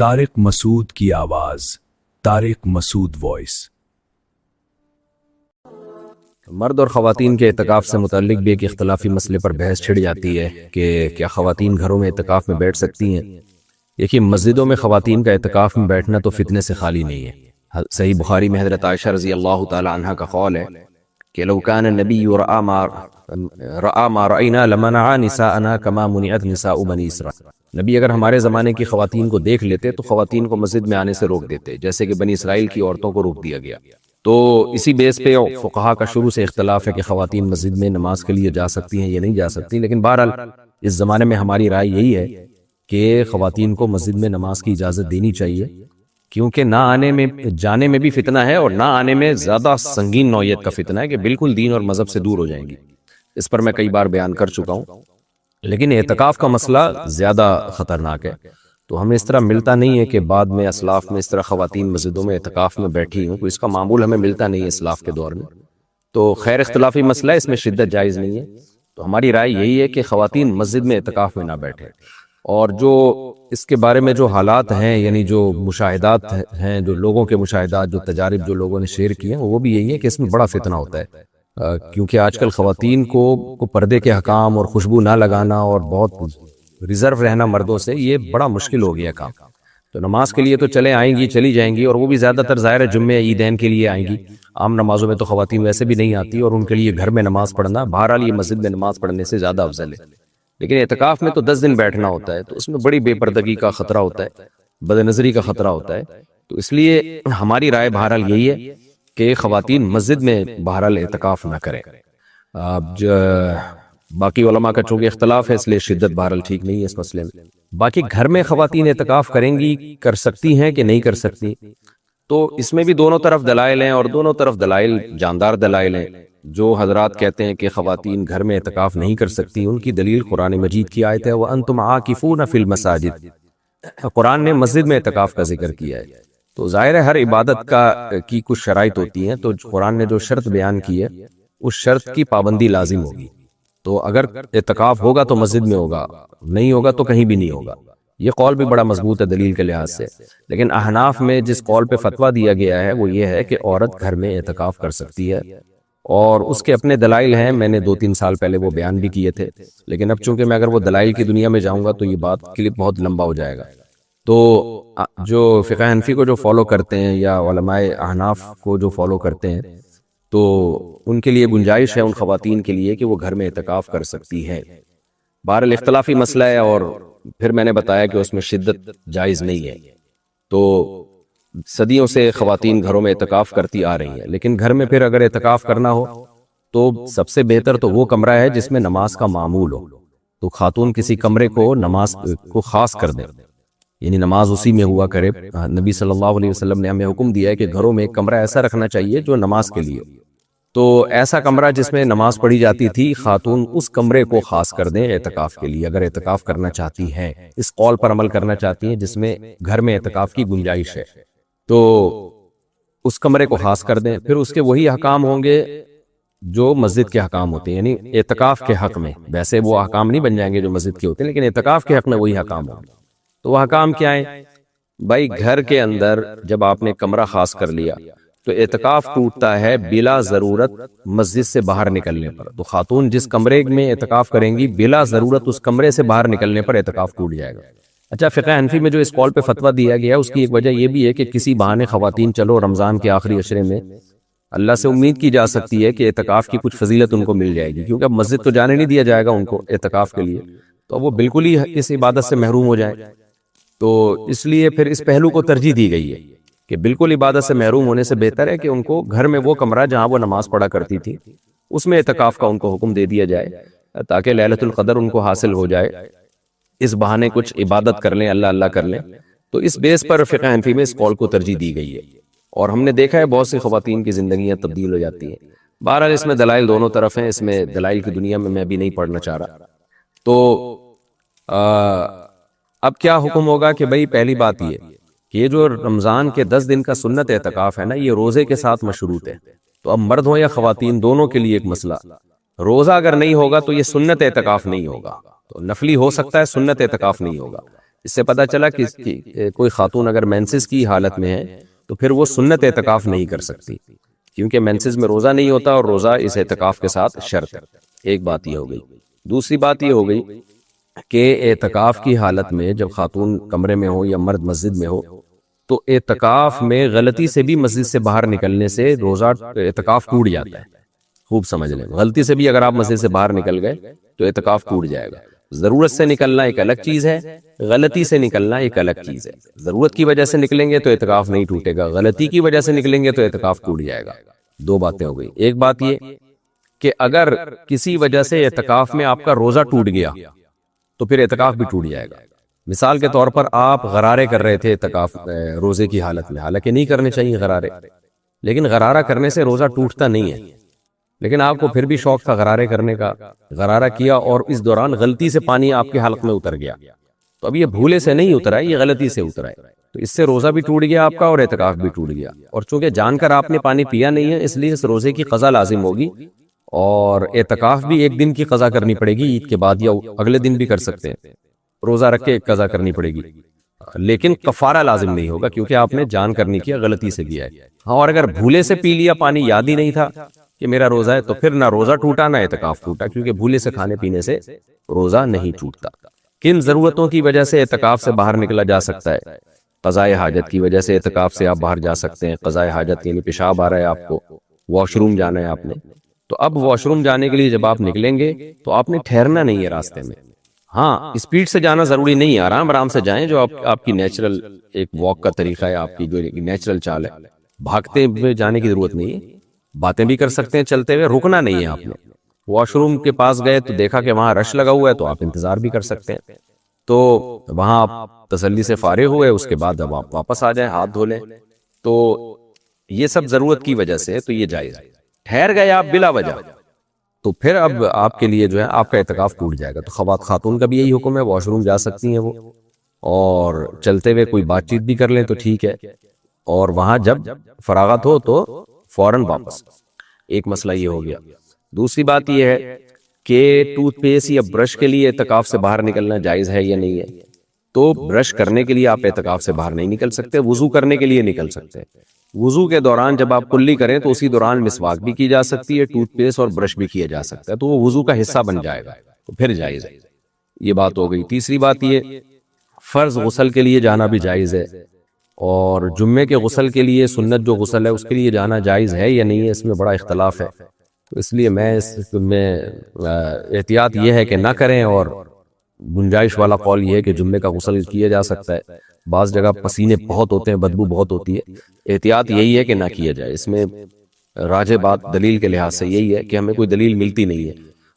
طارق مسعود کی آواز، طارق مسعود وائس۔ مرد اور خواتین کے اعتکاف سے متعلق بھی ایک اختلافی مسئلے پر بحث چھڑ جاتی ہے کہ کیا خواتین گھروں میں اعتکاف میں بیٹھ سکتی ہیں۔ دیکھیے، مسجدوں میں خواتین کا اعتکاف میں بیٹھنا تو فتنے سے خالی نہیں ہے۔ صحیح بخاری میں حضرت عائشہ رضی اللہ تعالی عنہ کا قول ہے کہ لو کان النبی رأى ما رأينا لمنع نساءنا كما منعت نساء بنی اسرائیل۔ نبی اگر ہمارے زمانے کی خواتین کو دیکھ لیتے تو خواتین کو مسجد میں آنے سے روک دیتے، جیسے کہ بنی اسرائیل کی عورتوں کو روک دیا گیا۔ تو اسی بیس پہ فقہا کا شروع سے اختلاف ہے کہ خواتین مسجد میں نماز کے لیے جا سکتی ہیں یا نہیں جا سکتی، لیکن بہرحال اس زمانے میں ہماری رائے یہی ہے کہ خواتین کو مسجد میں نماز کی اجازت دینی چاہیے، کیونکہ نہ آنے میں جانے میں بھی فتنہ ہے اور نہ آنے میں زیادہ سنگین نوعیت کا فتنہ ہے کہ بالکل دین اور مذہب سے دور ہو جائیں گی۔ اس پر میں کئی بار بیان کر چکا ہوں، لیکن اعتکاف کا مسئلہ زیادہ خطرناک ہے۔ تو ہمیں اس طرح ملتا نہیں ہے کہ بعد میں اسلاف میں اس طرح خواتین مسجدوں میں اعتکاف میں بیٹھی ہوں، تو اس کا معمول ہمیں ملتا نہیں ہے اسلاف کے دور میں۔ تو خیر اختلافی مسئلہ ہے، اس میں شدت جائز نہیں ہے۔ تو ہماری رائے یہی ہے کہ خواتین مسجد میں اعتکاف میں نہ بیٹھیں، اور جو اس کے بارے میں جو حالات ہیں، یعنی جو مشاہدات ہیں، جو لوگوں کے مشاہدات، جو تجارب جو لوگوں نے شیئر کیے ہیں، وہ بھی یہی ہے کہ اس میں بڑا فتنہ ہوتا ہے، کیونکہ آج کل خواتین کو پردے کے حکام اور خوشبو نہ لگانا اور بہت ریزرو رہنا مردوں سے، یہ بڑا مشکل ہو گیا کام۔ تو نماز کے لیے تو چلے آئیں گی، چلی جائیں گی، اور وہ بھی زیادہ تر ظاہر جمعے عیدین کے لیے آئیں گی۔ عام نمازوں میں تو خواتین ویسے بھی نہیں آتی، اور ان کے لیے گھر میں نماز پڑھنا بہرحال یہ مسجد میں نماز پڑھنے سے زیادہ افضل ہے۔ لیکن اعتکاف میں تو 10 دن بیٹھنا ہوتا ہے، تو اس میں بڑی بے پردگی کا خطرہ ہوتا ہے، بد نظری کا خطرہ ہوتا ہے۔ تو اس لیے ہماری رائے بہرحال یہی ہے کہ خواتین مسجد میں بہرحال اعتکاف نہ کریں۔ اب باقی علماء کا چونکہ اختلاف ہے، اس لیے شدت بہرحال ٹھیک نہیں ہے اس مسئلے میں۔ باقی گھر میں خواتین اعتکاف کریں گی، کر سکتی ہیں کہ نہیں کر سکتی، تو اس میں بھی دونوں طرف دلائل ہیں، اور دونوں طرف دلائل جاندار دلائل ہیں۔ جو حضرات کہتے ہیں کہ خواتین گھر میں اعتکاف نہیں کر سکتی، ان کی دلیل قرآن مجید کی آیت ہے وَأَنْتُمْ عَاكِفُونَ فِي الْمَسَاجِدِ۔ قرآن نے مسجد میں اعتکاف کا ذکر کیا ہے، تو ظاہر ہے ہر عبادت کی کچھ شرائط ہوتی ہیں، تو قرآن نے جو شرط بیان کی ہے اس شرط کی پابندی لازم ہوگی۔ تو اگر اعتکاف ہوگا تو مسجد میں ہوگا، نہیں ہوگا تو کہیں بھی نہیں ہوگا۔ یہ قول بھی بڑا مضبوط ہے دلیل کے لحاظ سے۔ لیکن احناف میں جس قول پہ فتویٰ دیا گیا ہے وہ یہ ہے کہ عورت گھر میں اعتکاف کر سکتی ہے، اور اس کے اپنے دلائل ہیں، میں نے 2-3 سال پہلے وہ بیان بھی کیے تھے، لیکن اب چونکہ میں اگر وہ دلائل کی دنیا میں جاؤں گا تو یہ بات کلپ بہت لمبا ہو جائے گا۔ تو جو فقہ حنفی کو جو فالو کرتے ہیں یا علماء احناف کو جو فالو کرتے ہیں، تو ان کے لیے گنجائش ہے، ان خواتین کے لیے، کہ وہ گھر میں اعتکاف کر سکتی ہے۔ بہرحال اختلافی مسئلہ ہے، اور پھر میں نے بتایا کہ اس میں شدت جائز نہیں ہے۔ تو صدیوں سے خواتین گھروں میں اعتکاف کرتی آ رہی ہیں، لیکن گھر میں پھر اگر اعتکاف کرنا ہو تو سب سے بہتر تو وہ کمرہ ہے جس میں نماز کا معمول ہو۔ تو خاتون کسی کمرے کو نماز کو خاص کر دیں، یعنی نماز اسی میں ہوا کرے۔ نبی صلی اللہ علیہ وسلم نے ہمیں حکم دیا ہے کہ گھروں میں ایک کمرہ ایسا رکھنا چاہیے جو نماز کے لیے، تو ایسا کمرہ جس میں نماز پڑھی جاتی تھی، خاتون اس کمرے کو خاص کر دیں اعتکاف کے لیے، اگر اعتکاف کرنا چاہتی ہیں، اس قول پر عمل کرنا چاہتی ہیں جس میں گھر میں اعتکاف کی گنجائش ہے، تو اس کمرے کو خاص کر دیں۔ پھر اس کے وہی احکام ہوں گے جو مسجد کے احکام ہوتے ہیں، یعنی اعتکاف کے حق میں۔ ویسے وہ احکام نہیں بن جائیں گے جو مسجد کے ہوتے ہیں، لیکن اعتکاف کے حق میں وہی احکام ہوں گے۔ تو وہ احکام کیا ہیں؟ بھائی، گھر کے اندر جب آپ نے کمرہ خاص کر لیا تو اعتکاف ٹوٹتا ہے بلا ضرورت مسجد سے باہر نکلنے پر۔ تو خاتون جس کمرے میں اعتکاف کریں گی، بلا ضرورت اس کمرے سے باہر نکلنے پر اعتکاف ٹوٹ جائے گا۔ اچھا، فقہ حنفی میں جو اس قول پہ فتویٰ دیا گیا ہے اس کی ایک وجہ یہ بھی ہے کہ کسی بہانے خواتین چلو رمضان کے آخری عشرے میں اللہ سے امید کی جا سکتی ہے کہ اعتکاف کی کچھ فضیلت ان کو مل جائے گی، کیونکہ اب مسجد تو جانے نہیں دیا جائے گا ان کو اعتکاف کے لیے، تو وہ بالکل ہی اس عبادت سے محروم ہو جائیں۔ تو اس لیے پھر اس پہلو کو ترجیح دی گئی ہے کہ بالکل عبادت سے محروم ہونے سے بہتر ہے کہ ان کو گھر میں وہ کمرہ جہاں وہ نماز پڑھا کرتی تھی اس میں اعتکاف کا ان کو حکم دے دیا جائے، تاکہ لیلۃ القدر ان کو حاصل ہو جائے، اس بہانے کچھ عبادت کر لیں، اللہ اللہ کر لیں۔ تو اس بیس پر فقہ حنفی میں اس قول کو ترجیح دی گئی ہے، اور ہم نے دیکھا ہے بہت سی خواتین کی زندگیاں تبدیل ہو جاتی ہیں۔ بہرحال اس میں دلائل دونوں طرف ہیں، اس میں دلائل کی دنیا میں میں بھی نہیں پڑھنا چاہ رہا۔ تو اب کیا حکم ہوگا کہ بھئی پہلی بات یہ کہ یہ جو رمضان کے 10 دن کا سنت اعتکاف ہے نا، یہ روزے کے ساتھ مشروط ہے۔ تو اب مرد ہوں یا خواتین دونوں کے لیے ایک مسئلہ، روزہ اگر نہیں ہوگا تو یہ سنت اعتکاف نہیں ہوگا، تو نفلی ہو سکتا ہے، سنت اعتکاف نہیں ہوگا۔ اس سے پتہ چلا کہ کوئی خاتون اگر مینسز کی حالت میں ہے تو پھر وہ سنت اعتکاف نہیں کر سکتی، کیونکہ مینسز میں روزہ نہیں ہوتا اور روزہ اس اعتکاف کے ساتھ شرط ہے۔ ایک بات یہ ہو گئی۔ دوسری بات یہ ہو گئی کہ اعتکاف کی حالت میں جب خاتون کمرے میں ہو یا مرد مسجد میں ہو تو اعتکاف میں غلطی سے بھی مسجد سے باہر نکلنے سے روزہ اعتکاف ٹوٹ جاتا ہے۔ خوب سمجھ لیں، غلطی سے بھی اگر آپ مسجد سے باہر نکل گئے تو اعتکاف ٹوٹ جائے گا۔ ضرورت سے نکلنا ایک الگ چیز ہے، غلطی سے نکلنا ایک الگ چیز ہے۔ ضرورت کی وجہ سے نکلیں گے تو اعتکاف نہیں ٹوٹے گا، غلطی کی وجہ سے نکلیں گے تو اعتکاف ٹوٹ جائے گا۔ دو باتیں ہو گئی۔ ایک بات یہ کہ اگر کسی وجہ سے اعتکاف میں آپ کا روزہ ٹوٹ گیا تو پھر اعتکاف بھی ٹوٹ جائے گا۔ مثال کے طور پر آپ غرارے کر رہے تھے اعتکاف روزے کی حالت میں، حالانکہ نہیں کرنے چاہیے غرارے، لیکن غرارہ کرنے سے روزہ ٹوٹتا نہیں ہے، لیکن آپ کو پھر بھی شوق تھا غرارے کرنے کا، غرارہ کیا اور اس دوران غلطی سے پانی آپ کے حلق میں اتر گیا، تو اب یہ بھولے سے نہیں اترا ہے، یہ غلطی سے اترا ہے، تو اس سے روزہ بھی ٹوٹ گیا آپ کا اور اعتکاف بھی ٹوٹ گیا۔ اور چونکہ جان کر آپ نے پانی پیا نہیں ہے اس لیے اس روزے کی قضا لازم ہوگی، اور اعتکاف بھی ایک دن کی قضا کرنی پڑے گی، عید کے بعد یا اگلے دن بھی کر سکتے ہیں، روزہ رکھ کے ایک قضا کرنی پڑے گی، لیکن کفارہ لازم نہیں ہوگا کیونکہ آپ نے جان کر نہیں کیا، غلطی سے کیا ہے۔ ہاں، اور اگر بھولے سے پی لیا پانی، یاد ہی نہیں تھا کہ میرا روزہ ہے، تو پھر نہ روزہ ٹوٹا نہ اعتکاف ٹوٹا، کیونکہ بھولے سے کھانے پینے سے روزہ نہیں ٹوٹتا۔ کن ضرورتوں کی وجہ سے اعتکاف سے باہر نکلا جا سکتا ہے؟ قضائے حاجت کی وجہ سے اعتکاف سے آپ باہر جا سکتے ہیں۔ قضائے حاجت یعنی پیشاب آ رہا ہے آپ کو، واش روم جانا ہے آپ نے، تو اب واش روم جانے کے لیے جب آپ نکلیں گے تو آپ نے ٹھہرنا نہیں ہے راستے میں۔ ہاں، اسپیڈ سے جانا ضروری نہیں ہے، آرام آرام سے جائیں، جو آپ کی نیچرل ایک واک کا طریقہ ہے، آپ کی جو نیچرل چال ہے، بھاگتے ہوئے جانے کی ضرورت نہیں ہے، باتیں بھی کر سکتے ہیں چلتے ہوئے، رکنا نہیں ہے آپ نے۔ واش روم کے پاس گئے تو دیکھا کہ وہاں رش لگا ہوا ہے تو آپ انتظار بھی کر سکتے ہیں، تو وہاں آپ تسلی سے فارغ ہوئے، اس کے بعد اب آپ واپس آ جائیں، ہاتھ دھو لیں، تو یہ سب ضرورت کی وجہ سے تو یہ جائز ہے۔ ٹھہر گئے آپ بلا وجہ تو پھر اب آپ کے لیے جو ہے آپ کا اعتکاف ٹوٹ جائے گا۔ تو خاتون کا بھی یہی حکم ہے، واش روم جا سکتی ہیں وہ، اور چلتے ہوئے کوئی بات چیت بھی کر لیں تو ٹھیک ہے، اور وہاں جب فراغت ہو تو فوراً واپس۔ ایک مسئلہ یہ ہو گیا۔ دوسری بات یہ ہے کہ ٹوتھ پیسٹ یا برش کے لیے اعتکاف سے باہر نکلنا جائز ہے یا نہیں ہے؟ تو برش کرنے کے لیے آپ اعتکاف سے باہر نہیں نکل سکتے، وضو کرنے کے لیے نکل سکتے ہیں۔ وضو کے دوران جب آپ کلی کریں تو اسی دوران مسواک بھی کی جا سکتی ہے، ٹوتھ پیسٹ اور برش بھی کیا جا سکتا ہے، تو وہ وضو کا حصہ بن جائے گا، تو پھر جائز ہے۔ یہ بات ہو گئی۔ تیسری بات یہ، فرض غسل کے لیے جانا بھی جائز ہے، اور جمعے کے غسل کے لیے سنت جو غسل ہے اس کے لیے جانا جائز ہے یا نہیں ہے، اس میں بڑا اختلاف ہے، تو اس لیے میں اس میں احتیاط یہ ہے کہ نہ کریں، اور گنجائش والا قول یہ ہے کہ جمعے کا غسل کیا جا سکتا ہے۔ بعض جگہ پسینے بہت ہوتے ہیں، بدبو بہت ہوتی ہے، احتیاط یہی ہے کہ نہ کیا جائے۔ اس میں راجح بات دلیل کے لحاظ سے یہی ہے کہ ہمیں کوئی دلیل ملتی نہیں ہے۔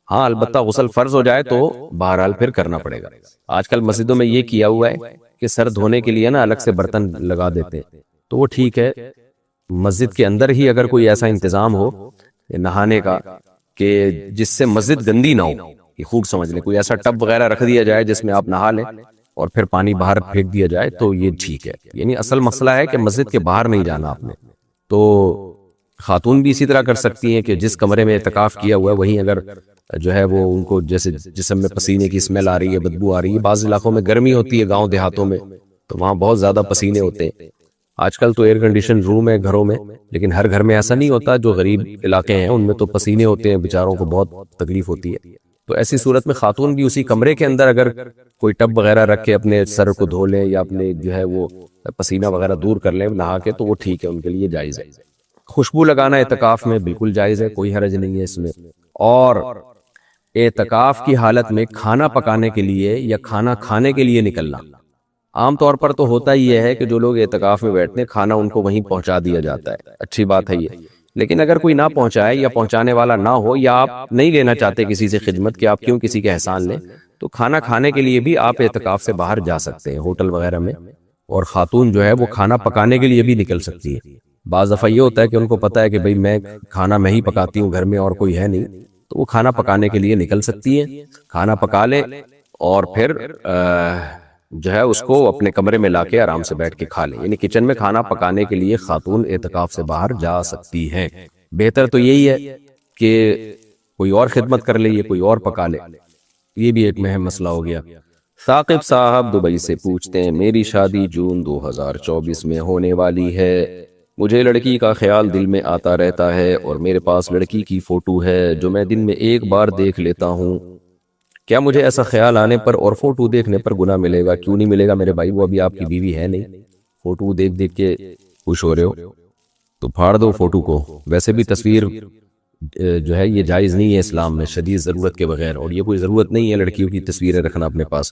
ہاں، البتہ غسل فرض ہو جائے تو بہرحال پھر کرنا پڑے گا۔ آج کل مسجدوں میں یہ کیا ہوا ہے کہ سر دھونے کے لیے نا الگ سے برتن لگا دیتے ہیں، تو وہ ٹھیک ہے، مسجد کے اندر ہی اگر کوئی ایسا انتظام ہو نہانے کا کہ جس سے مسجد گندی نہ ہو، یہ خوب سمجھ لیں، کوئی ایسا ٹب وغیرہ رکھ دیا جائے جس میں آپ نہا لیں اور پھر پانی باہر پھینک دیا جائے، تو یہ ٹھیک ہے۔ یعنی اصل مسئلہ ہے کہ مسجد کے باہر نہیں جانا آپ نے۔ تو خاتون بھی اسی طرح کر سکتی ہیں کہ جس کمرے میں اعتکاف کیا ہوا ہے وہیں اگر جو ہے وہ ان کو جیسے جسم میں پسینے کی اسمیل آ رہی ہے، بدبو آ رہی ہے، بعض علاقوں میں گرمی ہوتی ہے، گاؤں دیہاتوں میں تو وہاں بہت زیادہ پسینے ہوتے ہیں۔ آج کل تو ایئر کنڈیشن روم ہے گھروں میں، لیکن ہر گھر میں ایسا نہیں ہوتا، جو غریب علاقے ہیں ان میں تو پسینے ہوتے ہیں، بیچاروں کو بہت تکلیف ہوتی ہے۔ تو ایسی صورت میں خاتون بھی اسی کمرے کے اندر اگر کوئی ٹب وغیرہ رکھ کے اپنے سر کو دھو لیں یا اپنے جو ہے وہ پسینہ وغیرہ دور کر لیں نہا کے، تو وہ ٹھیک ہے، ان کے لیے جائز ہے۔ خوشبو لگانا اعتکاف میں بالکل جائز ہے، کوئی حرج نہیں ہے اس میں۔ اور اعتکاف کی حالت میں کھانا پکانے کے لیے یا کھانا کھانے کے لیے نکلنا، عام طور پر تو ہوتا ہی یہ ہے کہ جو لوگ اعتکاف میں بیٹھتے ہیں کھانا ان کو وہیں پہنچا دیا جاتا ہے، اچھی بات ہے یہ، لیکن اگر کوئی نہ پہنچائے یا پہنچانے والا نہ ہو، یا آپ نہیں لینا چاہتے کسی سے خدمت کہ آپ کیوں کسی کے احسان لیں، تو کھانا کھانے کے لیے بھی آپ اعتکاف سے باہر جا سکتے ہیں ہوٹل وغیرہ میں، اور خاتون جو ہے وہ کھانا پکانے کے لیے بھی نکل سکتی ہے۔ بعض دفعہ یہ ہوتا ہے کہ ان کو پتہ ہے کہ بھئی میں کھانا میں ہی پکاتی ہوں گھر میں اور کوئی ہے نہیں، تو وہ کھانا پکانے کے لیے نکل سکتی ہیں، کھانا پکا لیں اور پھر جو ہے اس کو اپنے کمرے میں لا کے آرام سے بیٹھ کے کھا لیں۔ یعنی کچن میں کھانا پکانے کے لیے خاتون اعتکاف سے باہر جا سکتی ہیں۔ بہتر تو یہی ہے کہ کوئی اور خدمت کر لے، یہ کوئی اور پکا لے، یہ بھی ایک اہم مسئلہ ہو گیا۔ ثاقب صاحب دبئی سے پوچھتے ہیں میری شادی جون 2024 میں ہونے والی ہے، مجھے لڑکی کا خیال دل میں آتا رہتا ہے اور میرے پاس لڑکی کی فوٹو ہے جو میں دن میں ایک بار دیکھ لیتا ہوں، کیا مجھے ایسا خیال آنے پر اور فوٹو دیکھنے پر گناہ ملے گا؟ کیوں نہیں ملے گا میرے بھائی، وہ ابھی آپ کی بیوی ہے نہیں، فوٹو دیکھ دیکھ کے خوش ہو رہے ہو تو پھاڑ دو فوٹو کو۔ ویسے بھی تصویر جو ہے یہ جائز نہیں ہے اسلام میں شدید ضرورت کے بغیر، اور یہ کوئی ضرورت نہیں ہے لڑکیوں کی تصویریں رکھنا اپنے پاس،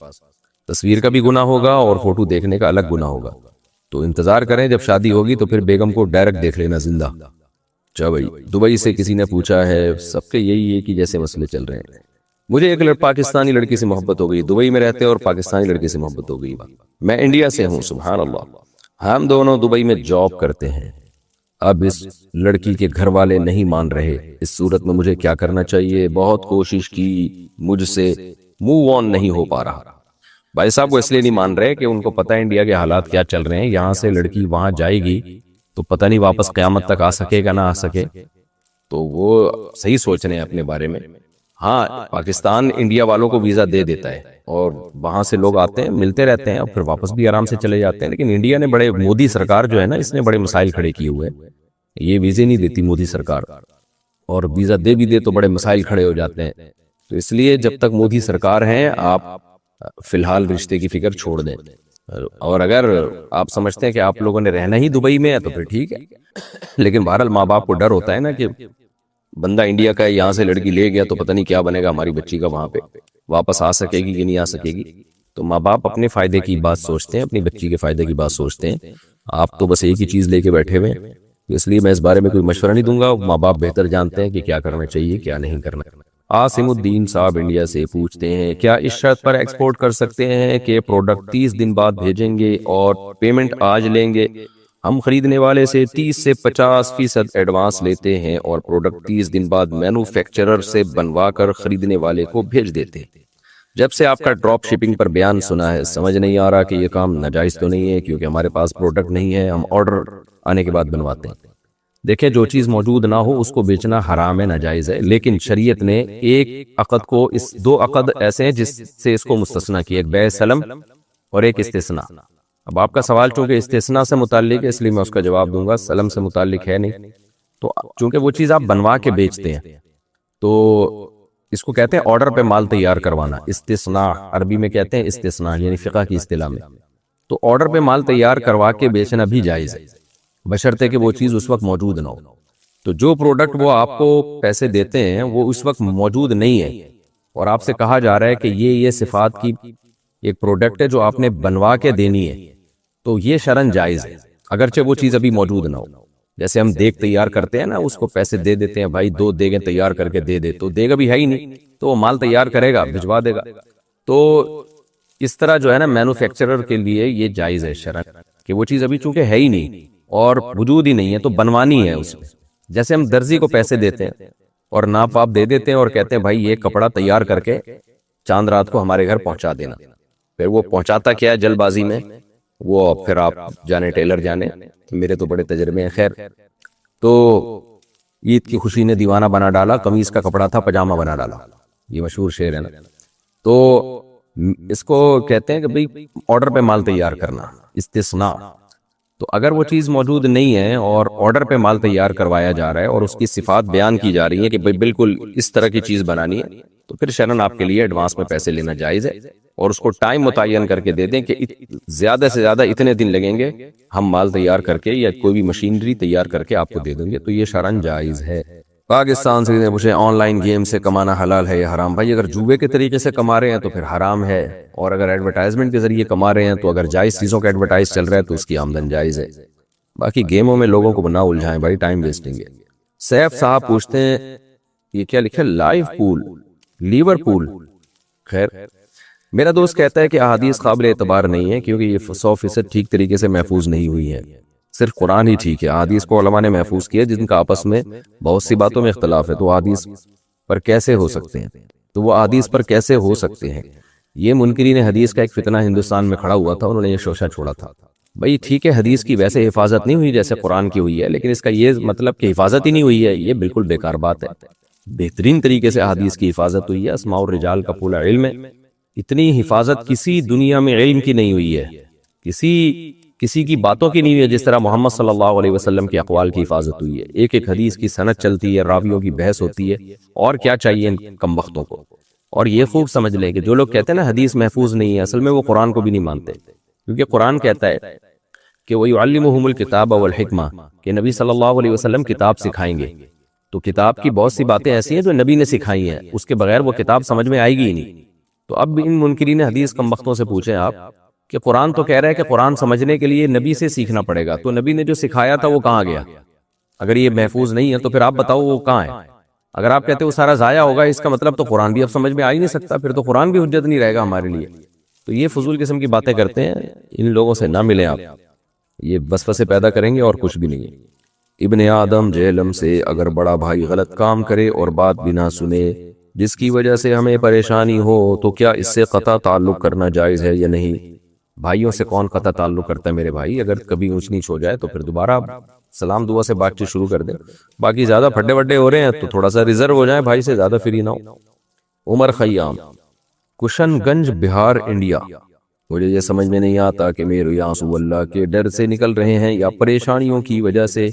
تصویر کا بھی گناہ ہوگا اور فوٹو دیکھنے کا الگ گناہ ہوگا۔ تو انتظار کریں جب شادی ہوگی تو پھر بیگم کو ڈائریکٹ دیکھ لینا زندہ۔ چا بھائی دبئی سے کسی نے پوچھا ہے، سب کے یہی ہے کہ جیسے مسئلے چل رہے ہیں، مجھے ایک پاکستانی لڑکی سے محبت ہو گئی، دبئی میں رہتے اور پاکستانی لڑکی سے محبت ہو گئی، میں انڈیا سے ہوں، سبحان اللہ، ہم دونوں دبئی میں جاب کرتے ہیں، اب اس لڑکی کے گھر والے نہیں مان رہے، اس صورت میں مجھے کیا کرنا چاہیے؟ بہت کوشش کی، مجھ سے موو آن نہیں ہو پا رہا۔ بھائی صاحب وہ اس لیے نہیں مان رہے کہ ان کو پتہ ہے انڈیا کے حالات کیا چل رہے ہیں، یہاں سے لڑکی وہاں جائے گی تو پتہ نہیں واپس قیامت تک آ سکے گا نہ آ سکے، تو وہ صحیح سوچ رہے ہیں اپنے بارے میں۔ ہاں پاکستان انڈیا والوں کو ویزا دے دیتا ہے اور وہاں سے لوگ آتے ہیں ملتے رہتے ہیں اور پھر واپس بھی آرام سے چلے جاتے ہیں، لیکن انڈیا نے بڑے، مودی سرکار جو ہے نا اس نے بڑے مسائل کھڑے کیے ہوئے ہیں، یہ ویزے نہیں دیتی مودی سرکار، اور ویزا دے بھی دے تو بڑے مسائل کھڑے ہو جاتے ہیں، تو اس لیے جب تک مودی سرکار ہیں آپ فی الحال رشتے کی فکر چھوڑ دیں، اور اگر آپ سمجھتے ہیں کہ آپ لوگوں نے رہنا ہی دبئی میں ہے تو پھر ٹھیک ہے، لیکن بہرحال ماں باپ کو ڈر ہوتا ہے نا کہ بندہ انڈیا کا ہے یہاں سے لڑکی لے گیا تو پتہ نہیں کیا بنے گا ہماری بچی کا، وہاں پہ واپس آ سکے گی کہ نہیں آ سکے گی، تو ماں باپ اپنے فائدے کی بات سوچتے ہیں، اپنی بچی کے فائدے کی بات سوچتے ہیں، آپ تو بس ایک ہی چیز لے کے بیٹھے ہوئے ہیں، اس لیے میں اس بارے میں کوئی مشورہ نہیں دوں گا، ماں باپ بہتر جانتے ہیں کہ کیا کرنا چاہیے کیا نہیں کرنا۔ عاصم الدین صاحب انڈیا سے پوچھتے ہیں کیا اس شرط پر ایکسپورٹ کر سکتے ہیں کہ پروڈکٹ 30 دن بعد بھیجیں گے اور پیمنٹ آج لیں گے؟ ہم خریدنے والے سے 30 سے 50% ایڈوانس لیتے ہیں اور پروڈکٹ 30 دن بعد مینوفیکچرر سے بنوا کر خریدنے والے کو بھیج دیتے ہیں۔ جب سے آپ کا ڈراپ شپنگ پر بیان سنا ہے سمجھ نہیں آ رہا کہ یہ کام ناجائز تو نہیں ہے، کیونکہ ہمارے پاس پروڈکٹ نہیں ہے، ہم آرڈر آنے کے بعد بنواتے ہیں۔ دیکھیں جو چیز موجود نہ ہو اس کو بیچنا حرام ہے، ناجائز ہے، لیکن شریعت نے ایک عقد کو، اس دو عقد ایسے ہیں جس سے اس کو مستثنا کیا، ایک بیع سلم اور ایک استثناء۔ اب آپ کا سوال چونکہ استثناء سے متعلق ہے اس لیے میں اس کا جواب دوں گا، سلم سے متعلق ہے نہیں، تو چونکہ وہ چیز آپ بنوا کے بیچتے ہیں تو اس کو کہتے ہیں آرڈر پہ مال تیار کروانا، استثناء عربی میں کہتے ہیں استثناء، یعنی فقہ کی اصطلاح میں، تو آرڈر پہ مال تیار کروا کے بیچنا بھی جائز ہے بشرطے کہ وہ چیز اس وقت موجود نہ ہو۔ تو جو پروڈکٹ وہ آپ کو پیسے دیتے ہیں وہ اس وقت موجود نہیں ہے اور آپ سے کہا جا رہا ہے کہ یہ صفات کی ایک پروڈکٹ ہے جو آپ نے بنوا کے دینی ہے، تو یہ شرعاً جائز ہے اگرچہ وہ چیز ابھی موجود نہ ہو۔ جیسے ہم دیگ تیار کرتے ہیں نا، اس کو پیسے دے دیتے ہیں، بھائی 2 دیگیں تیار کر کے دے دے، تو دیگ ابھی ہے ہی نہیں تو وہ مال تیار کرے گا بھجوا دے گا، تو اس طرح جو ہے نا مینوفیکچرر کے لیے یہ جائز ہے شرعاً کہ وہ چیز ابھی چونکہ ہے ہی نہیں اور وجود ہی نہیں ہے تو بنوانی ہے اس میں۔ جیسے ہم درزی کو پیسے دیتے ہیں اور ناپ آپ دے دیتے ہیں اور کہتے ہیں بھائی یہ کپڑا تیار کر کے چاند رات کو ہمارے گھر پہنچا دینا، پھر وہ پہنچاتا کیا ہے جلد بازی میں، وہ پھر آپ جانے ٹیلر جانے، میرے تو بڑے تجربے ہیں، خیر تو عید کی خوشی نے دیوانہ بنا ڈالا، قمیص کا کپڑا تھا پجامہ بنا ڈالا، یہ مشہور شعر ہے نا، تو اس کو کہتے ہیں کہ بھئی آرڈر پہ مال تیار کرنا، استثناء۔ تو اگر وہ چیز موجود نہیں ہے اور آرڈر پہ مال تیار کروایا جا رہا ہے اور اس کی صفات بیان کی جا رہی ہیں کہ بھئی بالکل اس طرح کی چیز بنانی ہے، تو پھر شرعاً آپ کے لیے ایڈوانس میں پیسے لینا جائز ہے اور اس کو ٹائم متعین کر کے دے دیں کہ زیادہ سے زیادہ اتنے دن لگیں گے ہم مال تیار کر کے یا کوئی بھی مشینری تیار کر کے آپ کو دے دیں گے، تو یہ شرعاً جائز ہے۔ پاکستان سے پوچھے آن لائن گیم سے کمانا حلال ہے یا حرام؟ بھائی اگر جوے کے طریقے سے کما رہے ہیں تو پھر حرام ہے، اور اگر ایڈورٹائزمنٹ کے ذریعے کما رہے ہیں تو اگر جائز چیزوں کا ایڈورٹائز چل رہا ہے تو اس کی آمدن جائز ہے۔ باقی گیموں میں لوگوں کو نہ الجھائیں بھائی، ٹائم ویسٹنگ ہے۔ سیف صاحب پوچھتے ہیں یہ کیا لکھا ہے، لائیو پول، لیور پول؟ خیر میرا دوست کہتا ہے کہ احادیث قابل اعتبار نہیں ہے کیونکہ یہ 100% ٹھیک طریقے سے محفوظ نہیں ہوئی ہے، صرف قرآن ہی ٹھیک ہے، احادیث کو علماء نے محفوظ کیا جن کا آپس میں بہت سی باتوں میں اختلاف ہے، تو احادیث پر کیسے ہو سکتے ہیں؟ تو وہ احادیث پر کیسے ہو سکتے ہیں؟ یہ منکرین حدیث کا ایک فتنہ ہندوستان میں کھڑا ہوا تھا، انہوں نے یہ شوشہ چھوڑا تھا۔ بھئی ٹھیک ہے حدیث کی ویسے حفاظت نہیں ہوئی جیسے قرآن کی ہوئی ہے، لیکن اس کا یہ مطلب کہ حفاظت ہی نہیں ہوئی ہے، یہ بالکل بیکار بات ہے۔ بہترین طریقے سے احادیث کی حفاظت ہوئی ہے، اسماء الرجال کا پورا علم ہے، اتنی حفاظت کسی دنیا میں علم کی نہیں ہوئی ہے، کسی کی باتوں کی نہیں ہوئی ہے جس طرح محمد صلی اللہ علیہ وسلم کے اقوال کی حفاظت ہوئی ہے۔ ایک ایک حدیث کی سند چلتی ہے، راویوں کی بحث ہوتی ہے، اور کیا چاہیے ان کم بختوں کو۔ اور یہ خوب سمجھ لیں کہ جو لوگ کہتے ہیں نا حدیث محفوظ نہیں ہے، اصل میں وہ قرآن کو بھی نہیں مانتے، کیونکہ قرآن کہتا ہے کہ وَيُعَلِّمُهُمُ الْكِتَابَ وَالْحِكْمَةَ، کہ نبی صلی اللہ علیہ وسلم کتاب سکھائیں گے۔ تو کتاب کی بہت سی باتیں ایسی ہیں جو نبی نے سکھائی ہیں، اس کے بغیر وہ کتاب سمجھ میں آئے گی ہی نہیں۔ تو اب ان منکرین حدیث کم بختوں سے پوچھیں آپ کہ قرآن تو کہہ رہا ہے کہ قرآن سمجھنے کے لیے نبی سے سیکھنا پڑے گا، تو نبی نے جو سکھایا تھا وہ کہاں گیا؟ اگر یہ محفوظ نہیں ہے تو پھر آپ بتاؤ وہ کہاں ہے؟ اگر آپ کہتے ہیں وہ سارا ضائع ہوگا، اس کا مطلب تو قرآن بھی اب سمجھ میں آ ہی نہیں سکتا، پھر تو قرآن بھی حجت نہیں رہے گا ہمارے لیے۔ تو یہ فضول قسم کی باتیں کرتے ہیں، ان لوگوں سے نہ ملیں آپ، یہ وسوسے پیدا کریں گے اور کچھ بھی نہیں ہے۔ ابن آدم جہلم سے اگر بڑا بھائی غلط کام کرے اور بات بھی نہ سنے جس کی وجہ سے ہمیں پریشانی ہو تو کیا اس سے قطع تعلق کرنا جائز ہے یا نہیں؟ بھائیوں سے کون قطع تعلق کرتا ہے میرے بھائی؟ اگر کبھی اونچ نیچ ہو جائے تو پھر دوبارہ سلام دعا سے بات چیت شروع کر دیں، باقی زیادہ پھڈے وڈے ہو رہے ہیں تو تھوڑا سا ریزرو ہو جائیں، بھائی سے زیادہ فری نہ ہو۔ عمر خیام، کشن گنج، بہار، انڈیا۔ مجھے یہ سمجھ میں نہیں آتا کہ میرے آنسو اللہ کے ڈر سے نکل رہے ہیں یا پریشانیوں کی وجہ سے۔